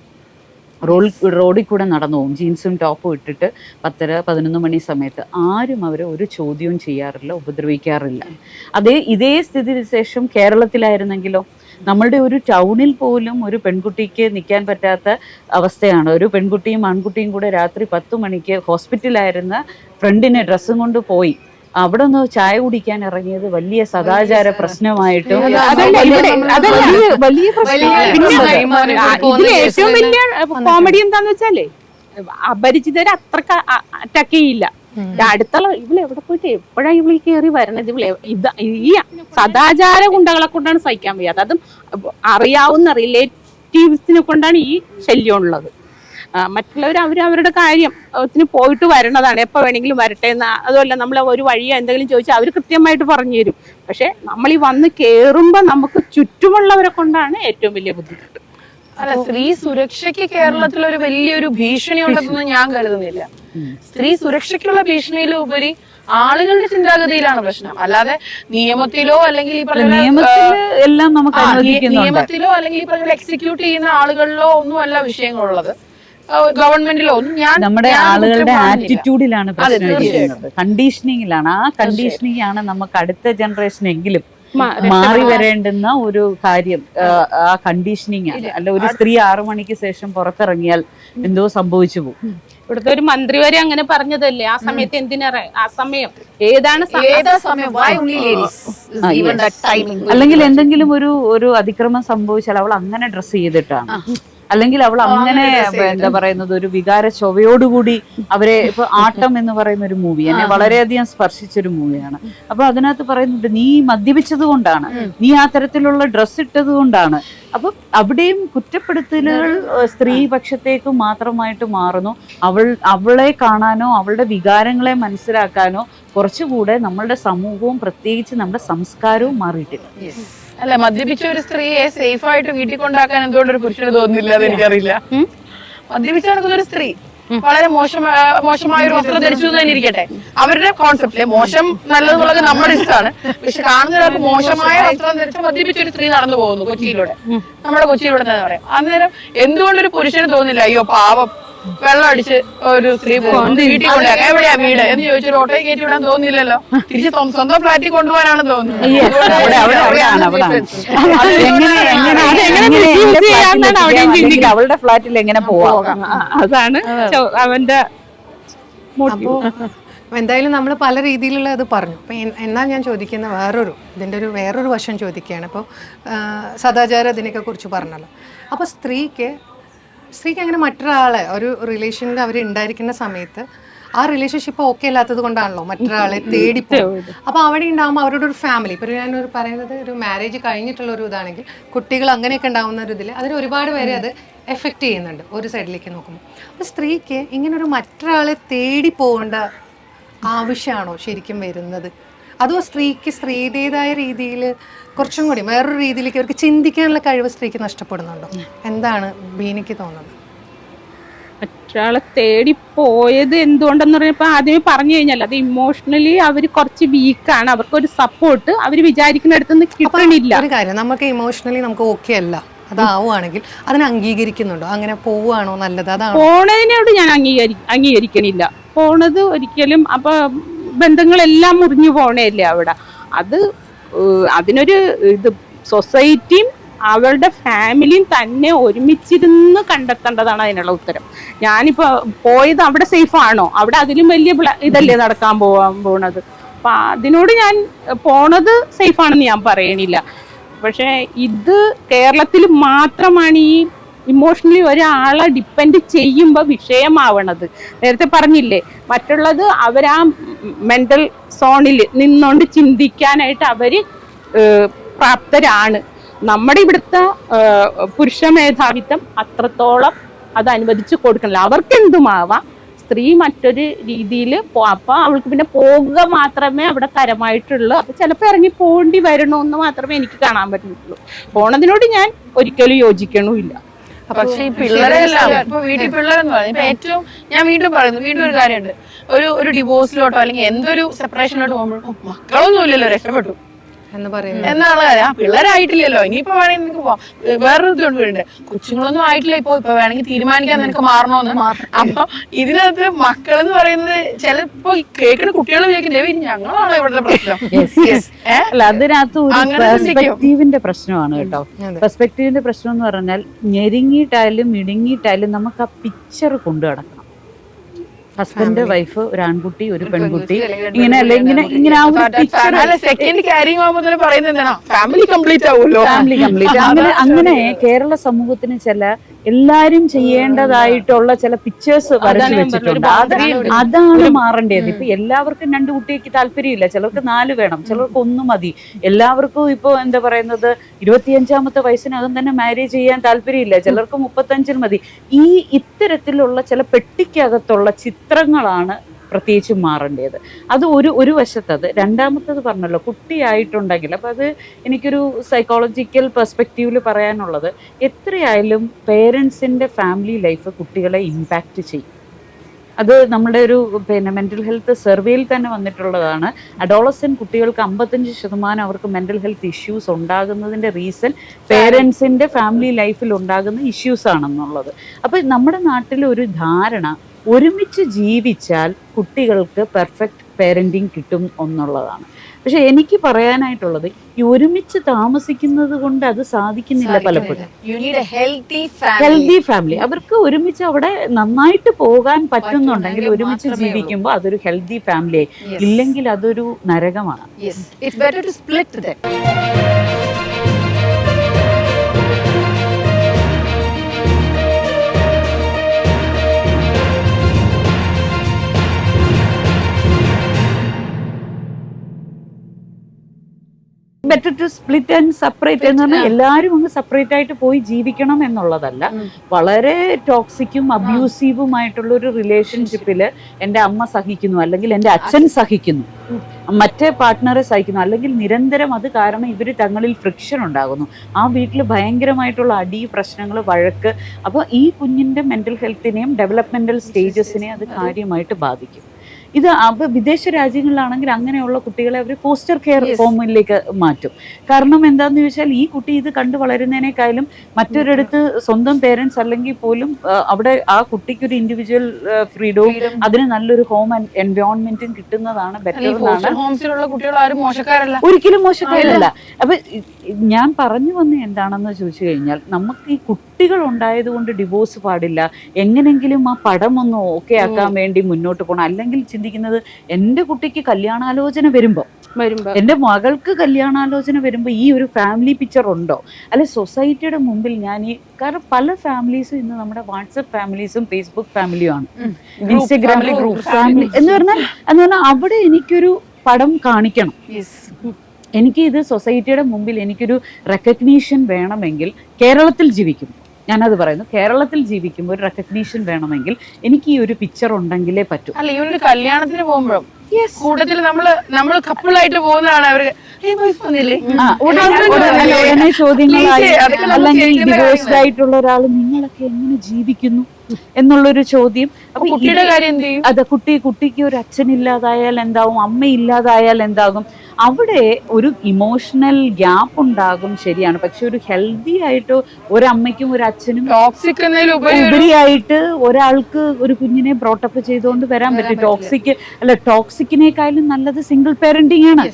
റോഡിൽ കൂടെ നടന്നു പോകും, ജീൻസും ടോപ്പും ഇട്ടിട്ട് 10-11 മണി സമയത്ത്. ആരും അവരെ ഒരു ചോദ്യവും ചെയ്യാറില്ല, ഉപദ്രവിക്കാറില്ല. ഇതേ സ്ഥിതി വിശേഷം കേരളത്തിലായിരുന്നെങ്കിലോ, നമ്മളുടെ ഒരു ടൗണിൽ പോലും ഒരു പെൺകുട്ടിക്ക് നിൽക്കാൻ പറ്റാത്ത അവസ്ഥയാണ്. ഒരു പെൺകുട്ടിയും ആൺകുട്ടിയും കൂടെ രാത്രി 10 മണിക്ക് ഹോസ്പിറ്റലായിരുന്ന ഫ്രണ്ടിനെ ഡ്രസ്സും കൊണ്ട് പോയി അവിടെ ഒന്ന് ചായ കുടിക്കാൻ ഇറങ്ങിയത് വലിയ സദാചാര പ്രശ്നമായിട്ടും വലിയ ഏറ്റവും വലിയ കോമഡി എന്താന്ന് വെച്ചാലേ, അപരിചിതരെ അത്രക്ക് അറ്റാക്ക് ചെയ്യില്ല. അടുത്തുള്ള ഇവള് എവിടെ പോയിട്ട് എപ്പോഴാ ഇവള് കയറി വരണത്, ഈ സദാചാര ഗുണ്ടകളെ കൊണ്ടാണ് സഹിക്കാൻ വയ്യാതെ. അതും അറിയാവുന്ന റിലേറ്റീവ്സിനെ കൊണ്ടാണ് ഈ ശല്യം ഉള്ളത്. മറ്റുള്ളവർ അവരുടെ കാര്യത്തിന് പോയിട്ട് വരണതാണ്, എപ്പോൾ വേണമെങ്കിലും വരട്ടെ എന്ന്. അതുമല്ല, നമ്മൾ ഒരു വഴിയോ എന്തെങ്കിലും ചോദിച്ചാൽ അവർ കൃത്യമായിട്ട് പറഞ്ഞു തരും. പക്ഷെ നമ്മൾ ഈ വന്ന് കയറുമ്പോൾ നമുക്ക് ചുറ്റുമുള്ളവരെ കൊണ്ടാണ് ഏറ്റവും വലിയ ബുദ്ധിമുട്ട്. അല്ല, സ്ത്രീ സുരക്ഷയ്ക്ക് കേരളത്തിൽ ഒരു വലിയൊരു ഭീഷണി ഉണ്ടെന്ന് ഞാൻ കരുതുന്നില്ല. സ്ത്രീ സുരക്ഷയ്ക്കുള്ള ഭീഷണിയിലുപരി ആളുകളുടെ ചിന്താഗതിയിലാണ് പ്രശ്നം. അല്ലാതെ നിയമത്തിലോ അല്ലെങ്കിൽ ഈ പറഞ്ഞ നിയമത്തിലോ അല്ലെങ്കിൽ ഈ പറഞ്ഞ എക്സിക്യൂട്ട് ചെയ്യുന്ന ആളുകളിലോ ഒന്നുമല്ല വിഷയങ്ങളുള്ളത്. ഗവൺമെന്റിലോ ഒന്നും നമ്മുടെ ആളുകളുടെ ആറ്റിറ്റ്യൂഡിലാണ് പ്രശ്നം ഇരിക്കുന്നത്, കണ്ടീഷനിങ്ങിലാണ്. ആ കണ്ടീഷനിങ് ആണ് നമുക്ക് അടുത്ത ജനറേഷനെങ്കിലും മാറി വരേണ്ടുന്ന ഒരു കാര്യം. ആ കണ്ടീഷനിങ് ആണ്. അല്ല, ഒരു സ്ത്രീ 6 മണിക്ക് ശേഷം പുറത്തിറങ്ങിയാൽ എന്തോ സംഭവിച്ചു പോകും. ഇവിടുത്തെ ഒരു മന്ത്രി വരെ അങ്ങനെ പറഞ്ഞതല്ലേ, ആ സമയത്ത് ആ സമയം ഏതാണ് അല്ലെങ്കിൽ എന്തെങ്കിലും ഒരു അതിക്രമം സംഭവിച്ചാൽ അവൾ അങ്ങനെ ഡ്രസ് ചെയ്തിട്ടാണ്, അല്ലെങ്കിൽ അവൾ അങ്ങനെ എന്താ പറയുന്നത് ഒരു വികാര ചൊവ്വയോടുകൂടി അവരെ. ഇപ്പൊ ആട്ടം എന്ന് പറയുന്ന ഒരു മൂവി എന്നെ വളരെയധികം സ്പർശിച്ചൊരു മൂവിയാണ്. അപ്പൊ അതിനകത്ത് പറയുന്നുണ്ട്, നീ മദ്യപിച്ചത് കൊണ്ടാണ്, നീ ആ തരത്തിലുള്ള ഡ്രസ്സ് ഇട്ടത് കൊണ്ടാണ്. അപ്പൊ അവിടെയും കുറ്റപ്പെടുത്തലുകൾ സ്ത്രീപക്ഷത്തേക്ക് മാത്രമായിട്ട് മാറുന്നു. അവളെ കാണാനോ അവളുടെ വികാരങ്ങളെ മനസ്സിലാക്കാനോ കുറച്ചുകൂടെ നമ്മളുടെ സമൂഹവും പ്രത്യേകിച്ച് നമ്മുടെ സംസ്കാരവും മാറിയിട്ടില്ല. അല്ല, മദ്യപിച്ച ഒരു സ്ത്രീയെ സേഫ് ആയിട്ട് വീട്ടിൽ കൊണ്ടാക്കാൻ എന്തുകൊണ്ടൊരു പുരുഷന് തോന്നുന്നില്ല എന്ന് എനിക്കറിയില്ല. മദ്യപിച്ച നടക്കുന്ന ഒരു സ്ത്രീ വളരെ മോശമായ ഒരു വസ്ത്രം ധരിച്ചു എന്ന് തന്നെ ഇരിക്കട്ടെ, അവരുടെ കോൺസെപ്റ്റില് മോശം നല്ലതെന്നുള്ളത് നമ്മുടെ ഇഷ്ടമാണ്. പക്ഷെ കാണുന്നവർക്ക് മോശമായ വസ്ത്രം ധരിച്ച മദ്യപിച്ച ഒരു സ്ത്രീ നടന്നു പോകുന്നു കൊച്ചിയിലൂടെ, നമ്മുടെ കൊച്ചിയിലൂടെ തന്നെ പറയാം. അന്നേരം എന്തുകൊണ്ടൊരു പുരുഷന് തോന്നില്ല, അയ്യോ പാവം വെള്ളം അടിച്ച് ഒരു സ്ത്രീ പോകുന്നു വീട്ടിൽ കൊണ്ടുപോകാൻ, എവിടെയാ വീട് എന്ന് ചോദിച്ചൊരു ഓട്ടോയിൽ കയറ്റി വിടാൻ തോന്നില്ലല്ലോ, തിരിച്ച് സ്വന്തം ഫ്ലാറ്റിൽ കൊണ്ടുപോകാനാണ് തോന്നുന്നത്. അവളുടെ ഫ്ലാറ്റിൽ എങ്ങനെ പോവാം, അതാണ് അവന്റെ. അപ്പോൾ എന്തായാലും നമ്മൾ പല രീതിയിലുള്ള അത് പറഞ്ഞു. അപ്പം എന്നാൽ ഞാൻ ചോദിക്കുന്ന ഇതിൻ്റെ വേറൊരു വശം ചോദിക്കുകയാണ്. അപ്പോൾ സദാചാര ഇതിനെയൊക്കെ കുറിച്ച് പറഞ്ഞല്ലോ. അപ്പോൾ സ്ത്രീക്ക് അങ്ങനെ മറ്റൊരാളെ ഒരു റിലേഷനിൽ അവർ ഉണ്ടായിരിക്കുന്ന സമയത്ത് ആ റിലേഷൻഷിപ്പ് ഓക്കെ അല്ലാത്തത് കൊണ്ടാണല്ലോ മറ്റൊരാളെ തേടിപ്പോകും. അപ്പോൾ അവിടെ ഉണ്ടാകുമ്പോൾ അവരുടെ ഒരു ഫാമിലി, ഇപ്പോൾ ഞാനൊരു പറയുന്നത് ഒരു മാരേജ് കഴിഞ്ഞിട്ടുള്ള ഒരു ഇതാണെങ്കിൽ കുട്ടികൾ അങ്ങനെയൊക്കെ ഉണ്ടാകുന്ന ഒരു ഇതിൽ അതിന് ഒരുപാട് പേരെ അത് എഫക്റ്റ് ചെയ്യുന്നുണ്ട് ഒരു സൈഡിലേക്ക് നോക്കുമ്പോൾ. അപ്പോൾ സ്ത്രീക്ക് ഇങ്ങനൊരു മറ്റൊരാളെ തേടി പോകേണ്ട ആവശ്യമാണോ ശരിക്കും വരുന്നത്? അതോ സ്ത്രീക്ക് സ്ത്രീയുടേതായ രീതിയിൽ കുറച്ചും കൂടി വേറൊരു രീതിയിലേക്ക് അവർക്ക് ചിന്തിക്കാനുള്ള കഴിവ് സ്ത്രീക്ക് നഷ്ടപ്പെടുന്നുണ്ടോ? എന്താണ് ബീനയ്ക്ക് തോന്നുന്നത്? മറ്റൊരാളെ തേടിപ്പോയത് എന്തുകൊണ്ടെന്ന് പറഞ്ഞപ്പോൾ ആദ്യമേ പറഞ്ഞു കഴിഞ്ഞാൽ അത് ഇമോഷണലി അവർ കുറച്ച് വീക്കാണ്, അവർക്കൊരു സപ്പോർട്ട് അവർ വിചാരിക്കുന്നിടത്തുനിന്ന് കിട്ടണില്ല. ഒരു കാര്യം, നമുക്ക് ഇമോഷണലി നമുക്ക് ഓക്കെ അല്ല, അതാവുകയാണെങ്കിൽ അതിനെ അംഗീകരിക്കുന്നുണ്ടോ? അങ്ങനെ പോവുകയാണോ നല്ലത്? അതാണ് പോണതിനോട് ഞാൻ അംഗീകരിക്കണില്ല. പോണത് ഒരിക്കലും അപ്പൊ ബന്ധങ്ങളെല്ലാം മുറിഞ്ഞു പോണേല്ലേ അവിടെ. അതിനൊരു സൊസൈറ്റിയും അവളുടെ ഫാമിലിയും തന്നെ ഒരുമിച്ചിരുന്ന് കണ്ടെത്തേണ്ടതാണ് അതിനുള്ള ഉത്തരം. ഞാനിപ്പോ പോയത് അവിടെ സേഫ് ആണോ? അവിടെ അതിലും വലിയ ഇതല്ലേ നടക്കാൻ പോണത്. അപ്പൊ അതിനോട് ഞാൻ പോണത് സേഫ് ആണെന്ന് ഞാൻ പറയണില്ല. പക്ഷെ ഇത് കേരളത്തിൽ മാത്രമാണ് ഈ ഇമോഷണലി ഒരാളെ ഡിപ്പെൻഡ് ചെയ്യുമ്പോൾ വിഷയമാവണത്. നേരത്തെ പറഞ്ഞില്ലേ, മറ്റുള്ളത് അവരാ മെന്റൽ സോണിൽ നിന്നുകൊണ്ട് ചിന്തിക്കാനായിട്ട് അവര് പ്രാപ്തരാണ്. നമ്മുടെ ഇവിടുത്തെ പുരുഷ മേധാവിത്വം അത്രത്തോളം അത് അനുവദിച്ചു കൊടുക്കണില്ല. അവർക്ക് എന്തുമാവാം, സ്ത്രീ മറ്റൊരു രീതിയിൽ അപ്പൊ അവൾക്ക് പിന്നെ പോകുക മാത്രമേ അവിടെ തരമായിട്ടുള്ളൂ. അപ്പൊ ചിലപ്പോൾ ഇറങ്ങി പോകേണ്ടി വരണമെന്ന് മാത്രമേ എനിക്ക് കാണാൻ പറ്റുള്ളൂ. പോണതിനോട് ഞാൻ ഒരിക്കലും യോജിക്കണമില്ല. പക്ഷെ ഈ പിള്ളേരെ ഇപ്പൊ വീട്ടിൽ പിള്ളേരെന്ന് പറയുന്നത് ഇപ്പൊ ഏറ്റവും ഞാൻ വീണ്ടും ഒരു കാര്യമുണ്ട്, ഒരു ഡിവോഴ്സിലോട്ടോ അല്ലെങ്കിൽ എന്തൊരു സെപ്പറേഷനിലോട്ട് പോകുമ്പോഴും മക്കളൊന്നും ഇല്ലല്ലോ, രക്ഷപ്പെട്ടു എന്ന് പറയുന്നത് എന്നുള്ള കാര്യം. ആ പിള്ളേരായിട്ടില്ലല്ലോ, ഇനിയിപ്പോ വേണമെങ്കിൽ നിനക്ക് പോവാം. വേറൊരു ഇതുകൊണ്ട് വീണ്ടുണ്ട്, കൊച്ചുങ്ങളൊന്നും ആയിട്ടില്ല, ഇപ്പൊ വേണമെങ്കിൽ തീരുമാനിക്കാൻ നിനക്ക് മാറണോന്ന്. അപ്പൊ ഇതിനകത്ത് മക്കൾ എന്ന് പറയുന്നത് ചിലപ്പോ കേൾക്കുന്ന കുട്ടികൾ വിചാരിക്കും ഞങ്ങളാണോ ഇവിടുത്തെ പ്രശ്നം. അല്ല, അതിനകത്ത് ഒരു പെർസ്പെക്റ്റീവിന്റെ പ്രശ്നമാണ് കേട്ടോ. പെർസ്പെക്റ്റീവിന്റെ പ്രശ്നം എന്ന് പറഞ്ഞാൽ ഞെരുങ്ങിയിട്ടായാലും ഇടുങ്ങിയിട്ടായാലും നമുക്ക് ആ പിക്ചർ കൊണ്ടു നടക്കണം. ഹസ്ബൻഡ്, വൈഫ്, ഒരു ആൺകുട്ടി, ഒരു പെൺകുട്ടി, ഇങ്ങനെ അല്ല ഇങ്ങനെ ആ ഒരു പിക്ചർ ഫാമിലി കംപ്ലീറ്റ് ആവുമല്ലോ. ഫാമിലി കംപ്ലീറ്റ് അങ്ങനെ കേരള സമൂഹത്തിന് ചില എല്ലാരും ചെയ്യേണ്ടതായിട്ടുള്ള ചില പിക്ചേഴ്സ് വരച്ചു വെച്ചിട്ടുണ്ട്. അതാണ് മാറേണ്ടത്. ഇപ്പൊ എല്ലാവർക്കും 2 കുട്ടിക്ക് താല്പര്യമില്ല, ചിലർക്ക് 4 വേണം, ചിലർക്ക് 1 മതി. എല്ലാവർക്കും ഇപ്പൊ എന്താ പറയുന്നത് 25-ാമത്തെ വയസ്സിനകം തന്നെ മാരേജ് ചെയ്യാൻ താല്പര്യമില്ല, ചിലർക്ക് 35-ൽ മതി. ഇത്തരത്തിലുള്ള ചില പെട്ടിക്കകത്തുള്ള ചിത്രങ്ങളാണ് പ്രത്യേകിച്ചും മാറേണ്ടത്. അത് ഒരു വശത്തത്. രണ്ടാമത്തത് പറഞ്ഞല്ലോ, കുട്ടിയായിട്ടുണ്ടെങ്കിൽ അപ്പം അത് എനിക്കൊരു സൈക്കോളജിക്കൽ പെർസ്പെക്റ്റീവിൽ പറയാനുള്ളത്, എത്രയായാലും പേരൻസിൻ്റെ ഫാമിലി ലൈഫ് കുട്ടികളെ ഇമ്പാക്റ്റ് ചെയ്യും. അത് നമ്മുടെ ഒരു മെൻ്റൽ ഹെൽത്ത് സർവേയിൽ തന്നെ വന്നിട്ടുള്ളതാണ്. അഡോളസെൻ്റ് കുട്ടികൾക്ക് 55% അവർക്ക് മെൻ്റൽ ഹെൽത്ത് ഇഷ്യൂസ് ഉണ്ടാകുന്നതിൻ്റെ റീസൺ പേരൻസിൻ്റെ ഫാമിലി ലൈഫിൽ ഉണ്ടാകുന്ന ഇഷ്യൂസ് ആണെന്നുള്ളത്. അപ്പം നമ്മുടെ നാട്ടിൽ ഒരു ധാരണ, ഒരുമിച്ച് ജീവിച്ചാൽ കുട്ടികൾക്ക് പെർഫെക്റ്റ് പേരൻറ്റിങ് കിട്ടും എന്നുള്ളതാണ്. പക്ഷെ എനിക്ക് പറയാനായിട്ടുള്ളത്, ഈ ഒരുമിച്ച് താമസിക്കുന്നത് കൊണ്ട് അത് സാധിക്കുന്നില്ല പലപ്പോഴും. ഹെൽത്തി ഫാമിലി, അവർക്ക് ഒരുമിച്ച് അവിടെ നന്നായിട്ട് പോകാൻ പറ്റുന്നുണ്ടെങ്കിൽ ഒരുമിച്ച് ജീവിക്കുമ്പോൾ അതൊരു ഹെൽത്തി ഫാമിലി. ഇല്ലെങ്കിൽ അതൊരു നരകമാണ്. Better to split and separate എന്ന് പറഞ്ഞാൽ എല്ലാവരും അങ്ങ് സെപ്പറേറ്റ് ആയിട്ട് പോയി ജീവിക്കണം എന്നുള്ളതല്ല. വളരെ ടോക്സിക്കും അബ്യൂസീവുമായിട്ടുള്ള ഒരു റിലേഷൻഷിപ്പിൽ എൻ്റെ അമ്മ സഹിക്കുന്നു, അല്ലെങ്കിൽ എൻ്റെ അച്ഛൻ സഹിക്കുന്നു, മറ്റേ പാർട്ട്ണറെ സഹിക്കുന്നു, അല്ലെങ്കിൽ നിരന്തരം അത് കാരണം ഇവർ തങ്ങളിൽ ഫ്രിക്ഷൻ ഉണ്ടാകുന്നു, ആ വീട്ടിൽ ഭയങ്കരമായിട്ടുള്ള അടി, പ്രശ്നങ്ങൾ, വഴക്ക്. അപ്പോൾ ഈ കുഞ്ഞിൻ്റെ മെൻ്റൽ ഹെൽത്തിനെയും ഡെവലപ്മെൻ്റൽ സ്റ്റേജസിനെയും അത് കാര്യമായിട്ട് ബാധിക്കും. ഇത് വിദേശ രാജ്യങ്ങളിലാണെങ്കിൽ അങ്ങനെയുള്ള കുട്ടികളെ അവർ ഫോസ്റ്റർ കെയർ ഹോമിലേക്ക് മാറ്റും. കാരണം എന്താണെന്ന് ചോദിച്ചാൽ, ഈ കുട്ടി ഇത് കണ്ടു വളരുന്നതിനേക്കാളും മറ്റൊരിടത്ത് സ്വന്തം പേരൻസ് അല്ലെങ്കിൽ പോലും അവിടെ ആ കുട്ടിക്കൊരു ഇൻഡിവിജ്വൽ ഫ്രീഡവും അതിന് നല്ലൊരു ഹോം എൻവയോൺമെന്റും കിട്ടുന്നതാണ് ബെറ്റർ എന്നാണ്. ഒരിക്കലും മോശക്കാരല്ല. അപ്പൊ ഞാൻ പറഞ്ഞു വന്ന എന്താണെന്ന് ചോദിച്ചു കഴിഞ്ഞാൽ, നമുക്ക് ഈ കുട്ടികൾ ഉണ്ടായതുകൊണ്ട് ഡിവോഴ്സ് പാടില്ല, എങ്ങനെങ്കിലും ആ പടമൊന്ന് ഓക്കെ ആക്കാൻ വേണ്ടി മുന്നോട്ട് പോകണം. അല്ലെങ്കിൽ ചിന്തിക്കുന്നത്, എൻ്റെ കുട്ടിക്ക് കല്യാണാലോചന വരുമ്പോൾ, എൻ്റെ മകൾക്ക് കല്യാണാലോചന വരുമ്പോൾ ഈ ഒരു ഫാമിലി പിക്ചർ ഉണ്ടോ, അല്ലെ സൊസൈറ്റിയുടെ മുമ്പിൽ ഞാൻ കാരണം പല ഫാമിലീസും ഇന്ന് നമ്മുടെ വാട്സപ്പ് ഫാമിലീസും ഫേസ്ബുക്ക് ഫാമിലിയുമാണ്, ഇൻസ്റ്റഗ്രാം ഗ്രൂപ്പ് ഫാമിലി എന്ന് പറഞ്ഞാൽ അവിടെ എനിക്കൊരു പടം കാണിക്കണം. എനിക്ക് ഇത് സൊസൈറ്റിയുടെ മുമ്പിൽ എനിക്കൊരു റെക്കഗ്നീഷൻ വേണമെങ്കിൽ, കേരളത്തിൽ ജീവിക്കും, ഞാനത് പറയുന്നു, കേരളത്തിൽ ജീവിക്കുമ്പോൾ ഒരു റെക്കഗ്നീഷൻ വേണമെങ്കിൽ എനിക്ക് ഈ ഒരു പിക്ചർ ഉണ്ടെങ്കിലേ പറ്റൂ. അല്ല, ഈ ഒരു കല്യാണത്തിന് പോകുമ്പോഴും കൂട്ടത്തിൽ നമ്മള് കപ്പിളായിട്ട് പോകുന്നതാണ് അവര് ഉടനെ ചോദ്യങ്ങളായി, അല്ലെങ്കിൽ ഡിവോഴ്സ്ഡ് ആയിട്ടുള്ള ഒരാൾ നിങ്ങളൊക്കെ എങ്ങനെ ജീവിക്കുന്നു എന്നുള്ളൊരു ചോദ്യം. അപ്പൊ കുട്ടിയുടെ കാര്യം എന്ത് ചെയ്യും? അതെ, കുട്ടിക്ക് ഒരു അച്ഛനില്ലാതായാൽ എന്താവും, അമ്മയില്ലാതായാൽ എന്താകും, അവിടെ ഒരു ഇമോഷണൽ ഗ്യാപ്പ് ഉണ്ടാകും. ശരിയാണ്. പക്ഷെ ഒരു ഹെൽത്തി ആയിട്ട് ഒരമ്മയ്ക്കും ഒരു അച്ഛനും ഉപരിയായിട്ട് ഒരാൾക്ക് ഒരു കുഞ്ഞിനെ ബ്രോട്ടപ്പ് ചെയ്തുകൊണ്ട് വരാൻ പറ്റും. ടോക്സിക്കിനേക്കാളും നല്ലത് സിംഗിൾ പാരന്റിങ് ആണ്.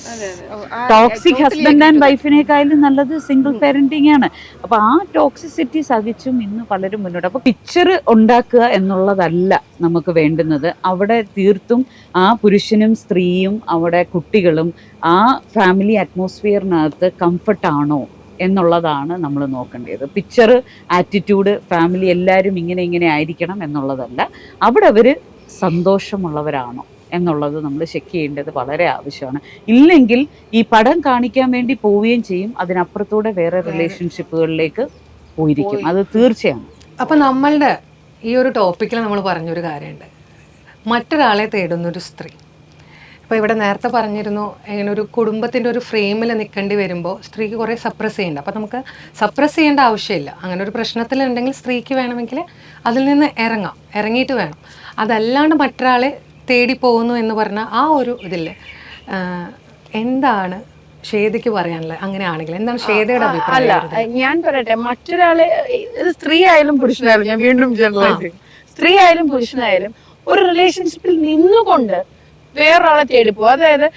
ടോക്സിക് ഹസ്ബൻഡ് ആൻഡ് വൈഫിനേക്കാളും നല്ലത് സിംഗിൾ പാരന്റിങ് ആണ്. അപ്പൊ ആ ടോക്സിസിറ്റി സഹിച്ചും ഇന്ന് പലരും മുന്നോട്ട്. അപ്പൊ പിക്ചർ ഉണ്ടാക്കുക എന്നുള്ളതല്ല നമുക്ക് വേണ്ടുന്നത്. അവിടെ തീർത്തും ആ പുരുഷനും സ്ത്രീയും അവിടെ കുട്ടികളും ആ ഫാമിലി അറ്റ്മോസ്ഫിയറിനകത്ത് കംഫർട്ടാണോ എന്നുള്ളതാണ് നമ്മൾ നോക്കേണ്ടത്. പിക്ചർ, ആറ്റിറ്റ്യൂഡ്, ഫാമിലി എല്ലാവരും ഇങ്ങനെ ആയിരിക്കണം എന്നുള്ളതല്ല. അവിടെ അവർ സന്തോഷമുള്ളവരാണോ എന്നുള്ളത് നമ്മൾ ചെക്ക് ചെയ്യേണ്ടത് വളരെ ആവശ്യമാണ്. ഇല്ലെങ്കിൽ ഈ പടം കാണിക്കാൻ വേണ്ടി പോവുകയും ചെയ്യും, അതിനപ്പുറത്തൂടെ വേറെ റിലേഷൻഷിപ്പുകളിലേക്ക് പോയിരിക്കും. അത് തീർച്ചയാണ്. അപ്പം നമ്മളുടെ ഈ ഒരു ടോപ്പിക്കിൽ നമ്മൾ പറഞ്ഞൊരു കാര്യമുണ്ട്, മറ്റൊരാളെ തേടുന്നൊരു സ്ത്രീ. ഇപ്പോൾ ഇവിടെ നേരത്തെ പറഞ്ഞിരുന്നു, ഇങ്ങനെ ഒരു കുടുംബത്തിൻ്റെ ഒരു ഫ്രെയിമിൽ നിൽക്കേണ്ടി വരുമ്പോൾ സ്ത്രീക്ക് കുറേ സപ്രസ് ചെയ്യേണ്ട. അപ്പോൾ നമുക്ക് സപ്രസ് ചെയ്യേണ്ട ആവശ്യമില്ല. അങ്ങനെ ഒരു പ്രശ്നത്തിലുണ്ടെങ്കിൽ സ്ത്രീക്ക് വേണമെങ്കിൽ അതിൽ നിന്ന് ഇറങ്ങിയിട്ട് വേണം. അതല്ലാണ്ട് മറ്റൊരാളെ തേടി പോകുന്നു എന്ന് പറഞ്ഞാൽ ആ ഒരു ഇതില്ലേ, എന്താണ് ശ്വേതയ്ക്ക് പറയാനുള്ളത്? അങ്ങനെയാണെങ്കിൽ എന്താണ് ശ്വേതയുടെ അല്ല, അഭിപ്രായം? ഞാൻ പറയട്ടെ, മറ്റൊരാളെ, ഇത് സ്ത്രീ ആയാലും പുരുഷനായാലും, ഞാൻ വീണ്ടും ജനറലൈസ് ചെയ്യും, സ്ത്രീ ആയാലും പുരുഷനായാലും ഒരു റിലേഷൻഷിപ്പിൽ നിന്നുകൊണ്ട് വേറൊരാളെ തേടിപ്പോകും. അതായത്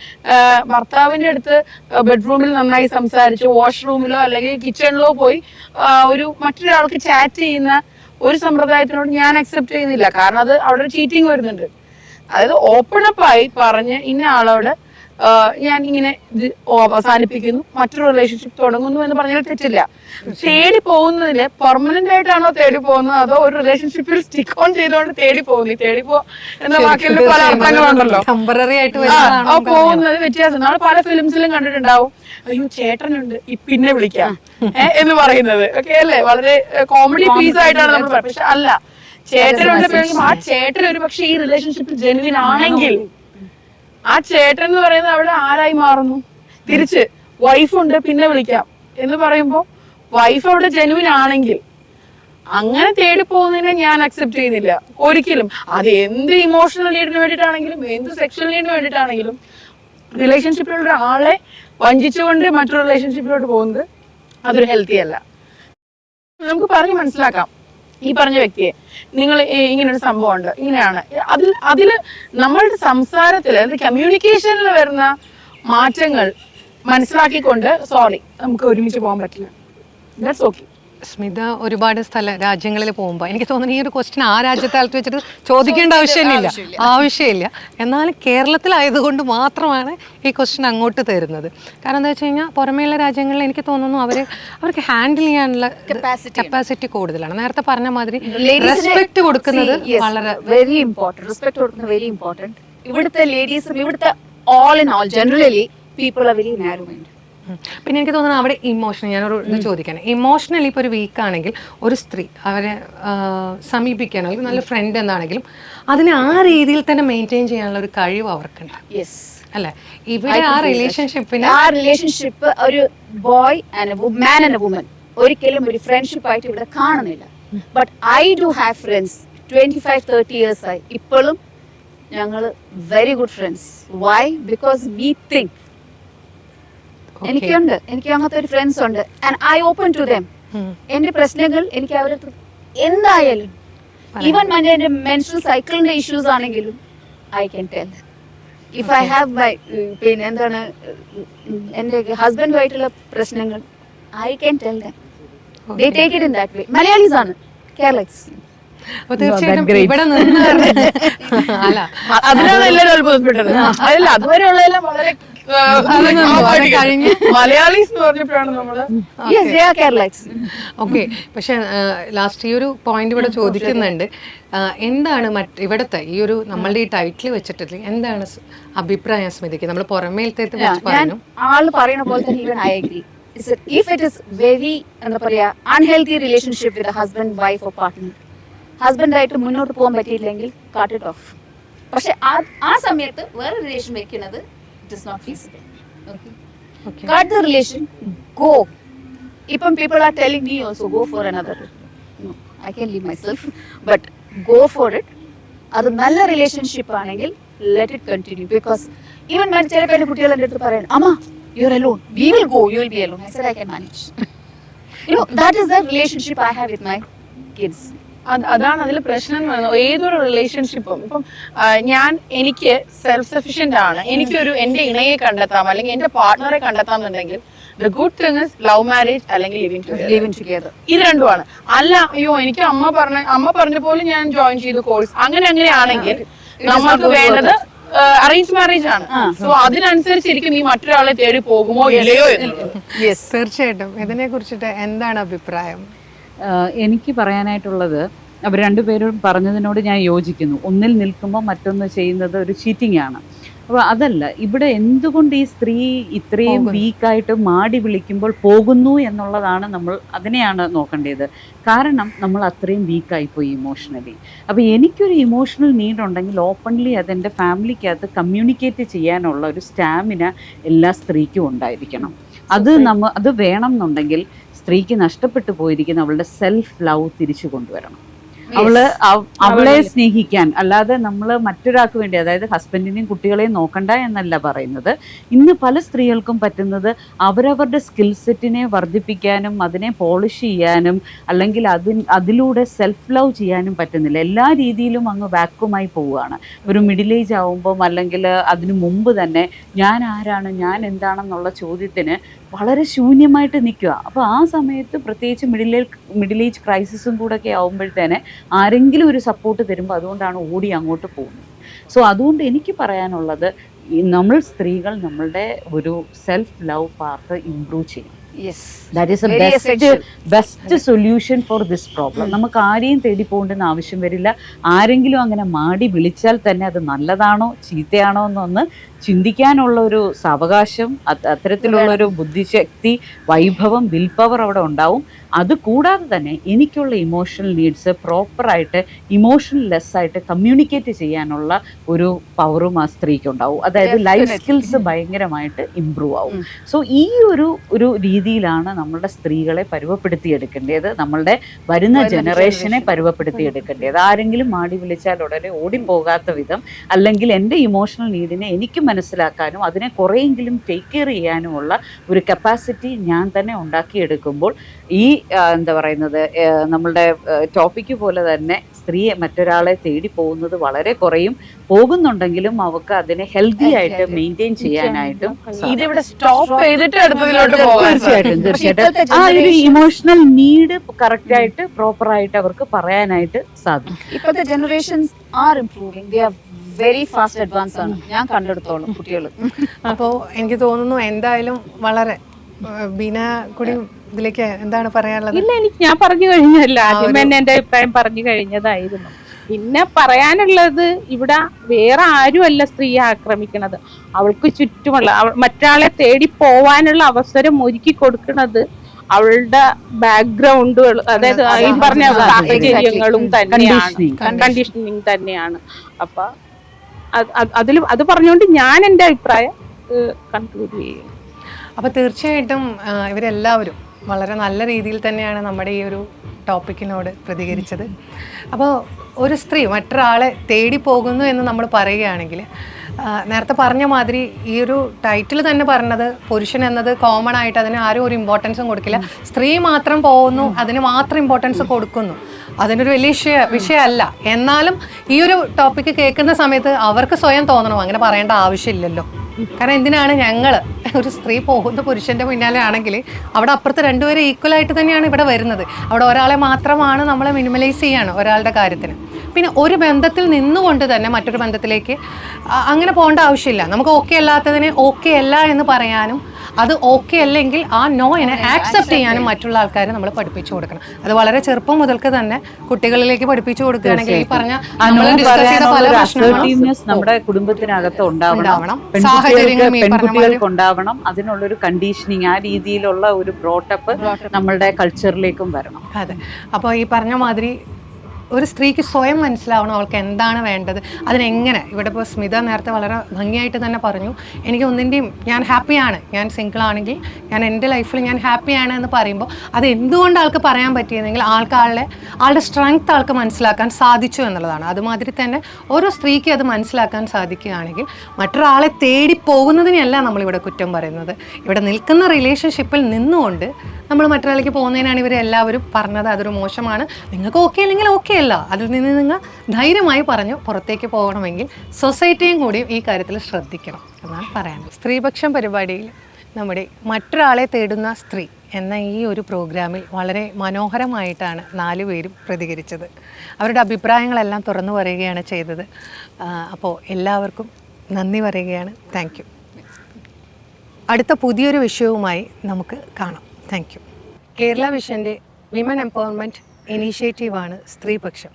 ഭർത്താവിന്റെ അടുത്ത് ബെഡ്റൂമിൽ നന്നായി സംസാരിച്ച് വാഷ്റൂമിലോ അല്ലെങ്കിൽ കിച്ചണിലോ പോയി ഒരു മറ്റൊരാൾക്ക് ചാറ്റ് ചെയ്യുന്ന ഒരു സമ്പ്രദായത്തിനോട് ഞാൻ അക്സെപ്റ്റ് ചെയ്യുന്നില്ല. കാരണം അത് അവിടെ ചീറ്റിംഗ് വരുന്നുണ്ട്. അതായത് ഓപ്പൺ അപ്പ് ആയി പറഞ്ഞ് ഇന്ന ആളോട് ഞാൻ ഇങ്ങനെ ഇത് അവസാനിപ്പിക്കുന്നു, മറ്റൊരു റിലേഷൻഷിപ്പ് തുടങ്ങുന്നു എന്ന് പറഞ്ഞാൽ തെറ്റില്ല. തേടി പോകുന്നതിന് പെർമനന്റ് ആയിട്ടാണോ തേടി പോകുന്നത്, അതോ ഒരു റിലേഷൻഷിപ്പിൽ സ്റ്റിക്ക് ഓൺ ചെയ്തുകൊണ്ട് തേടി പോകുന്നു? തേടിപ്പോ എന്ന വാക്കിൽ പല അർത്ഥങ്ങളുണ്ടല്ലോ. ടെമ്പററി ആയിട്ട് പോകുന്നത് വ്യത്യാസം. നമ്മൾ പല ഫിലിംസിലും കണ്ടിട്ടുണ്ടാവും, അയ്യോ ചേട്ടനുണ്ട് പിന്നെ വിളിക്കാം എന്ന് പറയുന്നത് ഒക്കെ അല്ലേ, വളരെ കോമഡി പീസ് ആയിട്ടാണ് നമ്മൾ പറയുന്നത്. പക്ഷെ അല്ല, ചേട്ടനുണ്ട്. ആ ചേട്ടൻ ഒരു പക്ഷെ ഈ റിലേഷൻഷിപ്പിൽ ജെനുവിൻ ആണെങ്കിൽ ആ ചേട്ടൻ എന്ന് പറയുന്നത് അവിടെ ആരായി മാറുന്നു? തിരിച്ച് വൈഫുണ്ട് പിന്നെ വിളിക്കാം എന്ന് പറയുമ്പോ വൈഫ് അവിടെ ജെനുവിൻ ആണെങ്കിൽ അങ്ങനെ തേടി പോകുന്നതിനെ ഞാൻ അക്സെപ്റ്റ് ചെയ്യുന്നില്ല ഒരിക്കലും. അത് എന്ത് ഇമോഷണൽ നീഡിന് വേണ്ടിയിട്ടാണെങ്കിലും എന്ത് സെക്ഷൽ നീഡിന് വേണ്ടിയിട്ടാണെങ്കിലും റിലേഷൻഷിപ്പിലുള്ള ആളെ വഞ്ചിച്ചുകൊണ്ട് മറ്റൊരു റിലേഷൻഷിപ്പിലോട്ട് പോകുന്നത് അതൊരു ഹെൽത്തി അല്ല. നമുക്ക് പറഞ്ഞ് മനസ്സിലാക്കാം ഈ പറഞ്ഞ വ്യക്തിയെ, നിങ്ങൾ ഇങ്ങനൊരു സംഭവം ഉണ്ട്, ഇങ്ങനെയാണ്. അതില് നമ്മളുടെ സംസാരത്തിൽ, അതായത് കമ്മ്യൂണിക്കേഷനിൽ വരുന്ന മാറ്റങ്ങൾ മനസ്സിലാക്കിക്കൊണ്ട് സോറി നമുക്ക് ഒരുമിച്ച് പോകാൻ പറ്റില്ല, ദാറ്റ്സ് ഓക്കെ. സ്മിത ഒരുപാട് രാജ്യങ്ങളിൽ പോകുമ്പോൾ എനിക്ക് തോന്നുന്നു ഈ ഒരു ക്വസ്റ്റ്യൻ ആ രാജ്യത്താലത്ത് വെച്ചിട്ട് ചോദിക്കേണ്ട ആവശ്യമില്ല. എന്നാൽ കേരളത്തിലായതുകൊണ്ട് മാത്രമാണ് ഈ ക്വസ്റ്റ്യൻ അങ്ങോട്ട് തരുന്നത്. കാരണം എന്താ വെച്ച് കഴിഞ്ഞാൽ പുറമേയുള്ള രാജ്യങ്ങളിൽ എനിക്ക് തോന്നുന്നു അവർക്ക് ഹാൻഡിൽ ചെയ്യാനുള്ള കപ്പാസിറ്റി കൂടുതലാണ്. നേരത്തെ പറഞ്ഞ മാതിരി റെസ്പെക്ട് കൊടുക്കുന്നത് വളരെ വെരി ഇമ്പോർട്ടന്റ്. റെസ്പെക്ട് കൊടുക്കുന്നത് വെരി ഇമ്പോർട്ടന്റ്. ഇവിടുത്തെ ലേഡീസും ഇവിടുത്തെ all in all generally people are very narrow mind. പിന്നെ എനിക്ക് തോന്നുന്നു അവിടെ ഇമോഷണൽ, ഞാനൊരു ഇത് ചോദിക്കാൻ, ഇമോഷണലി ഇപ്പോൾ ഒരു വീക്കാണെങ്കിൽ ഒരു സ്ത്രീ അവരെ സമീപിക്കുകയാണെങ്കിൽ നല്ല ഫ്രണ്ട് എന്നാണെങ്കിലും അതിനെ ആ രീതിയിൽ തന്നെ മെയിൻറ്റെയിൻ ചെയ്യാനുള്ള ഒരു കഴിവ് അവർക്കുണ്ട്. യെസ് അല്ലെ, ഇവിടെ ആ റിലേഷൻഷിപ്പ് ഒരു boy and man and woman ഒരിക്കലും ഒരു ഫ്രണ്ട്ഷിപ്പ് ആയിട്ട് ഇവിടെ കാണുന്നില്ല. But I do have friends 25-30 years ആയി, ഇപ്പോഴും ഞങ്ങൾ very good friends. Why? Because we think. എനിക്ക് അങ്ങനത്തെ ഒരു ഫ്രണ്ട്സ് ഉണ്ട് and I open to them. എന്റെ പ്രശ്നങ്ങൾ എനിക്ക് അവരുടെ എന്തായാലും, ഈവൻ എന്റെ മെൻസ്ട്രൽ സൈക്കിളിന്റെ ഇഷ്യൂസ് ആണെങ്കിലും I can tell. If I have my പിന്നെ എന്താണ് എന്റെ ഹസ്ബൻഡുമായിട്ടുള്ള പ്രശ്നങ്ങൾ I can tell them. They take it in that way. Malayalees ആണ്, കേരളീസ്. തീർച്ചയായിട്ടും ഇവിടെ നിന്ന് അല്ല, അതിനാണ് എല്ലാവരും അത്ഭുതപ്പെട്ടത്. അതല്ല, അതുവരെയുള്ളതെല്ലാം വളരെ മലയാളീസ് എന്ന് പറഞ്ഞപ്പോഴാണ് നമ്മള് ഓക്കെ. പക്ഷെ ലാസ്റ്റ് ഈ ഒരു പോയിന്റ് ഇവിടെ ചോദിക്കുന്നുണ്ട്, എന്താണ് ഇവിടുത്തെ ഈ ഒരു നമ്മളുടെ ഈ ടൈറ്റിൽ വെച്ചിട്ട് എന്താണ് അഭിപ്രായം സ്മിതയ്ക്ക്? നമ്മൾ പുറമേലത്തെ പറഞ്ഞു ആള് പറയുന്ന പോലെ തന്നെ I agree. If it is very എന്താ പറയാ unhealthy relationship with a husband, wife or partner, husband ആയിട്ട് മുന്നോട്ട് പോകാൻ പറ്റിയില്ലെങ്കിൽ കട്ട് ഇറ്റ് ഓഫ്. പക്ഷെ ആ സമയത്ത് വേറെ റിലേഷൻ വെക്കുന്നത് it is not feasible. Cut the relation, go. ഇപ്പം people are telling me also go for another. I can leave myself, but go for it. അത് നല്ല റിലേഷൻഷിപ്പ് ആണെങ്കിൽ let it continue. Because even ചില പേര് കുട്ടികൾ എൻ്റെ അടുത്ത് പറയാൻ, അമ്മ you are alone, we will go, you will be alone. I said I can manage. You know that is the relationship I have with my kids. അതാണ് അതിൽ പ്രശ്നം. ഏതൊരു റിലേഷൻഷിപ്പും ഇപ്പം എനിക്ക് സെൽഫ് സഫിഷ്യന്റ് ആണ്, എനിക്കൊരു എന്റെ ഇണയെ കണ്ടെത്താം അല്ലെങ്കിൽ എന്റെ പാർട്ട്ണറെ കണ്ടെത്താം എന്നുണ്ടെങ്കിൽ the good thing is love marriage അല്ലെങ്കിൽ ലിവിങ് ടുഗദർ. ഇത് രണ്ടുമാണ്. അല്ല, അയ്യോ എനിക്ക് അമ്മ പറഞ്ഞ പോലെ ഞാൻ ജോയിൻ ചെയ്തു കോഴ്സ്, അങ്ങനെയാണെങ്കിൽ നമുക്ക് വേണ്ടത് അറേഞ്ച് മാരേജ് ആണ്. സോ അതിനനുസരിച്ചിരിക്കും നീ മറ്റൊരാളെ തേടി പോകുമോ ഇല്ലയോ എന്നുള്ളത്. തീർച്ചയായിട്ടും ഇതിനെ കുറിച്ചിട്ട് എന്താണ് അഭിപ്രായം? എനിക്ക് പറയാനായിട്ടുള്ളത്, അവർ രണ്ടുപേരും പറഞ്ഞതിനോട് ഞാൻ യോജിക്കുന്നു. ഒന്നിൽ നിൽക്കുമ്പോൾ മറ്റൊന്ന് ചെയ്യുന്നത് ഒരു ചീറ്റിംഗ് ആണ്. അപ്പോൾ അതല്ല, ഇവിടെ എന്തുകൊണ്ട് ഈ സ്ത്രീ ഇത്രയും വീക്കായിട്ട് മാടി വിളിക്കുമ്പോൾ പോകുന്നു എന്നുള്ളതാണ് നമ്മൾ അതിനെയാണ് നോക്കേണ്ടത്. കാരണം നമ്മൾ അത്രയും വീക്കായിപ്പോയി ഇമോഷണലി. അപ്പോൾ എനിക്കൊരു ഇമോഷണൽ നീഡ് ഉണ്ടെങ്കിൽ ഓപ്പൺലി അതെൻ്റെ ഫാമിലിക്കകത്ത് കമ്മ്യൂണിക്കേറ്റ് ചെയ്യാനുള്ള ഒരു സ്റ്റാമിന എല്ലാ സ്ത്രീക്കും ഉണ്ടായിരിക്കണം. അത് വേണം എന്നുണ്ടെങ്കിൽ സ്ത്രീക്ക് നഷ്ടപ്പെട്ടു പോയിരിക്കുന്ന അവളുടെ സെൽഫ് ലവ് തിരിച്ചു കൊണ്ടുവരണം. അവളെ സ്നേഹിക്കാൻ, അല്ലാതെ നമ്മൾ മറ്റൊരാൾക്ക് വേണ്ടി, അതായത് ഹസ്ബൻഡിനെയും കുട്ടികളെയും നോക്കണ്ട എന്നല്ല പറയുന്നത്. ഇന്ന് പല സ്ത്രീകൾക്കും പറ്റുന്നത് അവരവരുടെ സ്കിൽ സെറ്റിനെ വർദ്ധിപ്പിക്കാനും അതിനെ പോളിഷ് ചെയ്യാനും അല്ലെങ്കിൽ അതിലൂടെ സെൽഫ് ലവ് ചെയ്യാനും പറ്റുന്നില്ല. എല്ലാ രീതിയിലും അങ്ങ് വാക്വമായി പോവുകയാണ്. ഒരു മിഡിൽ ഏജ് ആവുമ്പം അല്ലെങ്കിൽ അതിനു മുമ്പ് തന്നെ ഞാൻ ആരാണ്, ഞാൻ എന്താണെന്നുള്ള ചോദ്യത്തിന് വളരെ ശൂന്യമായിട്ട് നിൽക്കുക. അപ്പോൾ ആ സമയത്ത് പ്രത്യേകിച്ച് മിഡിൽ ഏജ് ക്രൈസിസും കൂടെയൊക്കെ ആവുമ്പോഴത്തേനെ ആരെങ്കിലും ഒരു സപ്പോർട്ട് തരുമ്പോൾ അതുകൊണ്ടാണ് ഓടി അങ്ങോട്ട് പോകുന്നത്. സോ അതുകൊണ്ട് എനിക്ക് പറയാനുള്ളത്, നമ്മൾ സ്ത്രീകൾ നമ്മളുടെ ഒരു സെൽഫ് ലവ് പാർട്ട് ഇംപ്രൂവ് ചെയ്യും. That is A best solution for this problem. നമുക്ക് ആരെയും തേടി പോകേണ്ടെന്ന് ആവശ്യം വരില്ല. ആരെങ്കിലും അങ്ങനെ മാടി വിളിച്ചാൽ തന്നെ അത് നല്ലതാണോ ചീത്തയാണോ എന്നൊന്ന് ചിന്തിക്കാനുള്ള ഒരു സാവകാശം, അത്തരത്തിലുള്ള ഒരു ബുദ്ധിശക്തി, വൈഭവം, വിൽ പവർ അവിടെ ഉണ്ടാവും. അതുകൂടാതെ തന്നെ എനിക്കുള്ള ഇമോഷണൽ നീഡ്സ് പ്രോപ്പറായിട്ട് ഇമോഷണൽ ലെസ് ആയിട്ട് കമ്മ്യൂണിക്കേറ്റ് ചെയ്യാനുള്ള ഒരു പവറും ആ സ്ത്രീക്ക് ഉണ്ടാവും. അതായത് ലൈഫ് സ്കിൽസ് ഭയങ്കരമായിട്ട് ഇമ്പ്രൂവ് ആവും. സോ ഈ ഒരു രീതിയിലാണ് നമ്മളുടെ സ്ത്രീകളെ പരുവപ്പെടുത്തിയെടുക്കേണ്ടത്, നമ്മളുടെ വരുന്ന ജനറേഷനെ പരുവപ്പെടുത്തിയെടുക്കേണ്ടത്. ആരെങ്കിലും മാടി വിളിച്ചാൽ ഉടനെ ഓടിപ്പോകാത്ത വിധം, അല്ലെങ്കിൽ എൻ്റെ ഇമോഷണൽ നീഡിനെ എനിക്ക് മനസ്സിലാക്കാനും അതിനെ കുറേയെങ്കിലും ടേക്ക് കെയർ ചെയ്യാനുമുള്ള ഒരു കപ്പാസിറ്റി ഞാൻ തന്നെ ഉണ്ടാക്കിയെടുക്കുമ്പോൾ ഈ എന്താ പറയുന്നത്, നമ്മളുടെ ടോപ്പിക്ക് പോലെ തന്നെ സ്ത്രീയെ മറ്റൊരാളെ തേടി പോകുന്നത് വളരെ കുറയും. പോകുന്നുണ്ടെങ്കിലും അവർക്ക് അതിനെ ഹെൽത്തി ആയിട്ട് മെയിൻറ്റെയിൻ ചെയ്യാനായിട്ടും തീർച്ചയായിട്ടും ആ ഒരു ഇമോഷണൽ നീഡ് കറക്റ്റ് ആയിട്ട് പ്രോപ്പറായിട്ട് അവർക്ക് പറയാനായിട്ട് സാധിക്കും. ഇപ്പോഴത്തെ generations are improving, they are very fast advance ആണ് ഞാൻ കണ്ടെടുത്തോളം കുട്ടികൾ. അപ്പോൾ എനിക്ക് തോന്നുന്നു എന്തായാലും വളരെ ബീന കൂടി ഇതിലേക്ക് എന്താണ് പറയാനുള്ളത്? ഇല്ല, ഞാൻ പറഞ്ഞു കഴിഞ്ഞല്ല, ആദ്യം തന്നെ എന്റെ അഭിപ്രായം പറഞ്ഞു കഴിഞ്ഞതായിരുന്നു. പിന്നെ പറയാനുള്ളത്, ഇവിടെ വേറെ ആരുമല്ല സ്ത്രീയെ ആക്രമിക്കണത്, അവൾക്ക് ചുറ്റുമുള്ള മറ്റൊരാളെ തേടി പോവാനുള്ള അവസരം ഒരുക്കി കൊടുക്കുന്നത് അവളുടെ ബാക്ക്ഗ്രൗണ്ടുകൾ, അതായത് ഈ പറഞ്ഞ സാഹചര്യങ്ങളും തന്നെയാണ്, കണ്ടീഷനിങ് തന്നെയാണ്. അപ്പൊ അത് പറഞ്ഞുകൊണ്ട് ഞാൻ എൻ്റെ അഭിപ്രായം കൺക്ലൂഡ് ചെയ്യും. അപ്പോൾ തീർച്ചയായിട്ടും ഇവരെല്ലാവരും വളരെ നല്ല രീതിയിൽ തന്നെയാണ് നമ്മുടെ ഈ ഒരു ടോപ്പിക്കിനോട് പ്രതികരിച്ചത്. അപ്പോൾ ഒരു സ്ത്രീ മറ്റൊരാളെ തേടി പോകുന്നു എന്ന് നമ്മൾ പറയുകയാണെങ്കിൽ, നേരത്തെ പറഞ്ഞ മാതിരി ഈ ഒരു ടൈറ്റിൽ തന്നെ പറഞ്ഞത് പുരുഷൻ എന്നത് കോമൺ ആയിട്ട് അതിന് ആരും ഒരു ഇമ്പോർട്ടൻസും കൊടുക്കില്ല, സ്ത്രീ മാത്രം പോകുന്നു അതിന് മാത്രം ഇമ്പോർട്ടൻസ് കൊടുക്കുന്നു, അതിനൊരു വലിയ വിഷയമല്ല. എന്നാലും ഈ ഒരു ടോപ്പിക്ക് കേൾക്കുന്ന സമയത്ത് അവർക്ക് സ്വയം തോന്നണം അങ്ങനെ പറയേണ്ട ആവശ്യമില്ലല്ലോ. കാരണം എന്തിനാണ് ഞങ്ങൾ ഒരു സ്ത്രീ പോകുന്ന പുരുഷൻ്റെ പിന്നാലെ ആണെങ്കിൽ അവിടെ അപ്പുറത്ത് രണ്ടുപേരും ഈക്വലായിട്ട് തന്നെയാണ് ഇവിടെ വരുന്നത്. അവിടെ ഒരാളെ മാത്രമാണ് നമ്മളെ മിനിമലൈസ് ചെയ്യാണ് ഒരാളുടെ കാര്യത്തിന്. പിന്നെ ഒരു ബന്ധത്തിൽ നിന്നുകൊണ്ട് തന്നെ മറ്റൊരു ബന്ധത്തിലേക്ക് അങ്ങനെ പോകേണ്ട ആവശ്യമില്ല. നമുക്ക് ഓക്കെ അല്ലാത്തതിനെ ഓക്കെ അല്ല എന്ന് പറയാനും അത് ഓക്കെ അല്ലെങ്കിൽ ആ നോയിനെ ആക്സെപ്റ്റ് ചെയ്യാനും മറ്റുള്ള ആൾക്കാരെ നമ്മൾ പഠിപ്പിച്ചു കൊടുക്കണം. അത് വളരെ ചെറുപ്പം മുതൽക്ക് തന്നെ കുട്ടികളിലേക്ക് പഠിപ്പിച്ചു കൊടുക്കുകയാണെങ്കിൽ ഈ പറഞ്ഞ പല പ്രശ്നങ്ങളും നമ്മുടെ കുടുംബത്തിനകത്ത് ഉണ്ടാവണം, പെൺകുട്ടികൾക്ക് ഉണ്ടാവണം. അതിനുള്ളൊരു കണ്ടീഷനിങ്, ആ രീതിയിലുള്ള ഒരു ബ്രോട്ടപ്പ് നമ്മളുടെ കൾച്ചറിലേക്കും വരണം. അതെ. അപ്പോൾ ഈ പറഞ്ഞ മാതിരി ഒരു സ്ത്രീക്ക് സ്വയം മനസ്സിലാവണം അവൾക്ക് എന്താണ് വേണ്ടത്, അതിനെങ്ങനെ. ഇവിടെ ഇപ്പോൾ സ്മിത നേരത്തെ വളരെ ഭംഗിയായിട്ട് തന്നെ പറഞ്ഞു, എനിക്ക് ഒന്നിൻ്റെയും ഞാൻ ഹാപ്പിയാണ്, ഞാൻ സിംഗിൾ ആണെങ്കിൽ ഞാൻ എൻ്റെ ലൈഫിൽ ഞാൻ ഹാപ്പിയാണ് എന്ന് പറയുമ്പോൾ അത് എന്തുകൊണ്ട് ആൾക്ക് പറയാൻ പറ്റിയതെങ്കിൽ ആളുടെ സ്ട്രെങ്ത് ആൾക്ക് മനസ്സിലാക്കാൻ സാധിച്ചു എന്നുള്ളതാണ്. അതുമാതിരി തന്നെ ഓരോ സ്ത്രീക്ക് അത് മനസ്സിലാക്കാൻ സാധിക്കുകയാണെങ്കിൽ മറ്റൊരാളെ തേടി പോകുന്നതിനെയല്ല നമ്മളിവിടെ കുറ്റം പറയുന്നത്. ഇവിടെ നിൽക്കുന്ന റിലേഷൻഷിപ്പിൽ നിന്നുകൊണ്ട് നമ്മൾ മറ്റൊരാളിലേക്ക് പോകുന്നതിനാണ് ഇവരെല്ലാവരും പറഞ്ഞത് അതൊരു മോശമാണ്, നിങ്ങൾക്ക് ഓക്കെ അല്ലെങ്കിൽ ഓക്കെ അല്ല, അതിൽ നിന്ന് നിങ്ങൾ ധൈര്യമായി പറഞ്ഞു പുറത്തേക്ക് പോകണമെങ്കിൽ സൊസൈറ്റിയും കൂടി ഈ കാര്യത്തിൽ ശ്രദ്ധിക്കണം എന്നാണ് പറയാനുള്ളത്. സ്ത്രീപക്ഷം പരിപാടിയിൽ നമ്മുടെ മറ്റൊരാളെ തേടുന്ന സ്ത്രീ എന്ന ഈ ഒരു പ്രോഗ്രാമിൽ വളരെ മനോഹരമായിട്ടാണ് 4 പേരും പ്രതികരിച്ചത്. അവരുടെ അഭിപ്രായങ്ങളെല്ലാം തുറന്നു പറയുകയാണ് ചെയ്തത്. അപ്പോൾ എല്ലാവർക്കും നന്ദി പറയുകയാണ്. Thank you. അടുത്ത പുതിയൊരു വിഷയവുമായി നമുക്ക് കാണാം. Thank you. കേരള വിഷൻ്റെ വിമൻ എംപവർമെൻറ്റ് ഇനീഷ്യേറ്റീവാണ് സ്ത്രീപക്ഷം.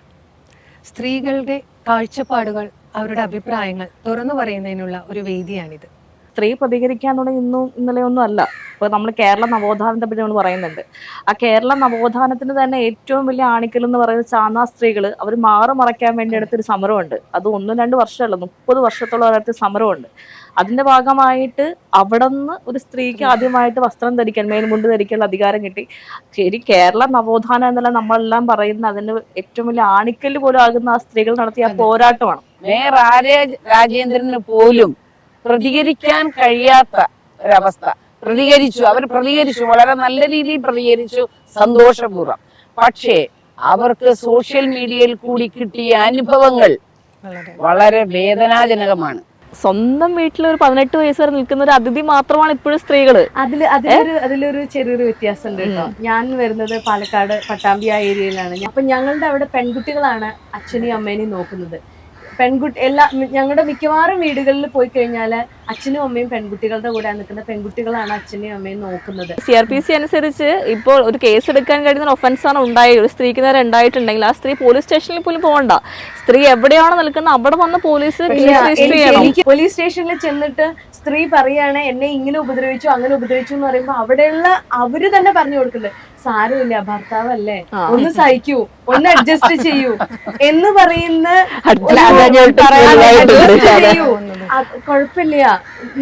സ്ത്രീകളുടെ കാഴ്ചപ്പാടുകൾ, അവരുടെ അഭിപ്രായങ്ങൾ തുറന്നു പറയുന്നതിനുള്ള ഒരു വേദിയാണിത്. സ്ത്രീ പ്രതികരിക്കാൻ തുടങ്ങി ഇന്നലെയൊന്നും അല്ല. ഇപ്പോൾ നമ്മൾ കേരള നവോത്ഥാനത്തെ പറ്റി നമ്മൾ പറയുന്നുണ്ട്. ആ കേരള നവോത്ഥാനത്തിന് തന്നെ ഏറ്റവും വലിയ ആണിക്കൽ എന്ന് പറയുന്നത് ചാന്നാ സ്ത്രീകൾ അവർ മറയ്ക്കാൻ വേണ്ടി എടുത്തൊരു സമരമുണ്ട്. അത് 1-2 വർഷമല്ല, 30 വർഷത്തോളം അടുത്ത് സമരമുണ്ട്. അതിന്റെ ഭാഗമായിട്ട് അവിടെ നിന്ന് ഒരു സ്ത്രീക്ക് ആദ്യമായിട്ട് വസ്ത്രം ധരിക്കാൻ, മേൽമുണ്ട് ധരിക്കാനുള്ള അധികാരം കിട്ടി. ശരി, കേരള നവോത്ഥാനം എന്നല്ല നമ്മളെല്ലാം പറയുന്ന അതിന് ഏറ്റവും വലിയ ആണിക്കല് പോലും ആകുന്ന ആ സ്ത്രീകൾ നടത്തിയ പോരാട്ടമാണ്. രാജേന്ദ്രന് പോലും പ്രതികരിക്കാൻ കഴിയാത്ത ഒരവസ്ഥ. അവർ പ്രതികരിച്ചു, വളരെ നല്ല രീതിയിൽ പ്രതികരിച്ചു, സന്തോഷപൂർവ്വം. പക്ഷേ അവർക്ക് സോഷ്യൽ മീഡിയയിൽ കൂടി കിട്ടിയ അനുഭവങ്ങൾ വളരെ വേദനാജനകമാണ്. സ്വന്തം വീട്ടിൽ ഒരു 18 വയസ്സ് വരെ നിൽക്കുന്ന ഒരു അതിഥി മാത്രമാണ് ഇപ്പോഴും സ്ത്രീകള്. അതിലൊരു ചെറിയൊരു വ്യത്യാസം ഉണ്ട് കേട്ടോ. ഞാൻ വരുന്നത് പാലക്കാട് പട്ടാമ്പി ആ ഏരിയയിലാണ്. അപ്പൊ ഞങ്ങളുടെ അവിടെ പെൺകുട്ടികളാണ് അച്ഛനെയും അമ്മേനെയും നോക്കുന്നത്. ഞങ്ങളുടെ മിക്കവാറും വീടുകളിൽ പോയി കഴിഞ്ഞാൽ അച്ഛനും അമ്മയും പെൺകുട്ടികളുടെ കൂടെ നിൽക്കുന്ന പെൺകുട്ടികളാണ് അച്ഛനെയും അമ്മയും നോക്കുന്നത്. CRPC അനുസരിച്ച് ഇപ്പോൾ ഒരു കേസ് എടുക്കാൻ കഴിയുന്ന ഒഫൻസാണ് ഒരു സ്ത്രീക്ക് നേരെ ഉണ്ടായിട്ടുണ്ടെങ്കിൽ ആ സ്ത്രീ പോലീസ് സ്റ്റേഷനിൽ പോലും പോകണ്ട. സ്ത്രീ എവിടെയാണ് നിൽക്കുന്നത് അവിടെ വന്ന് പോലീസ് പോലീസ് സ്റ്റേഷനിൽ ചെന്നിട്ട് സ്ത്രീ പറയാണ് എന്നെ ഇങ്ങനെ ഉപദ്രവിച്ചു അങ്ങനെ ഉപദ്രവിച്ചു എന്ന് പറയുമ്പോ അവിടെയുള്ള അവര് തന്നെ പറഞ്ഞു കൊടുക്കുന്നുണ്ട്, സാരമില്ല ഭർത്താവല്ലേ, ഒന്ന് സഹിക്കൂ, ഒന്ന് അഡ്ജസ്റ്റ് ചെയ്യൂ എന്ന് പറയുന്ന കുഴപ്പമില്ല,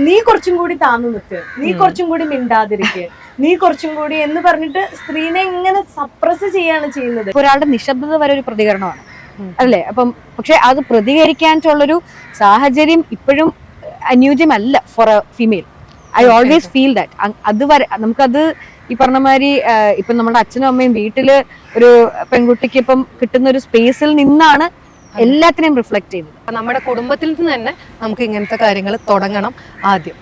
നീ കുറച്ചും കൂടി താന്നു നിൽക്ക്, നീ കുറച്ചും കൂടി മിണ്ടാതിരിക്കുക, നീ കുറച്ചും കൂടി എന്ന് പറഞ്ഞിട്ട് സ്ത്രീനെ ഇങ്ങനെ സപ്രസ് ചെയ്യാണ് ചെയ്യുന്നത്. ഒരാളുടെ നിശബ്ദത വരെ ഒരു പ്രതികരണമാണ് അല്ലേ? അപ്പം പക്ഷെ അത് പ്രതികരിക്കാനുള്ളൊരു സാഹചര്യം ഇപ്പോഴും അനുയോജ്യമല്ല for a female. I always feel that. അതുവരെ നമുക്കത് ഈ പറഞ്ഞ മാതിരി ഇപ്പം നമ്മുടെ അച്ഛനും അമ്മയും വീട്ടില് ഒരു പെൺകുട്ടിക്ക് ഇപ്പം കിട്ടുന്ന ഒരു സ്പേസിൽ നിന്നാണ് എല്ലാത്തിനെയും റിഫ്ലക്ട് ചെയ്യുന്നത്. നമ്മുടെ കുടുംബത്തിൽ നിന്ന് തന്നെ നമുക്ക് ഇങ്ങനത്തെ കാര്യങ്ങൾ തുടങ്ങണം ആദ്യം.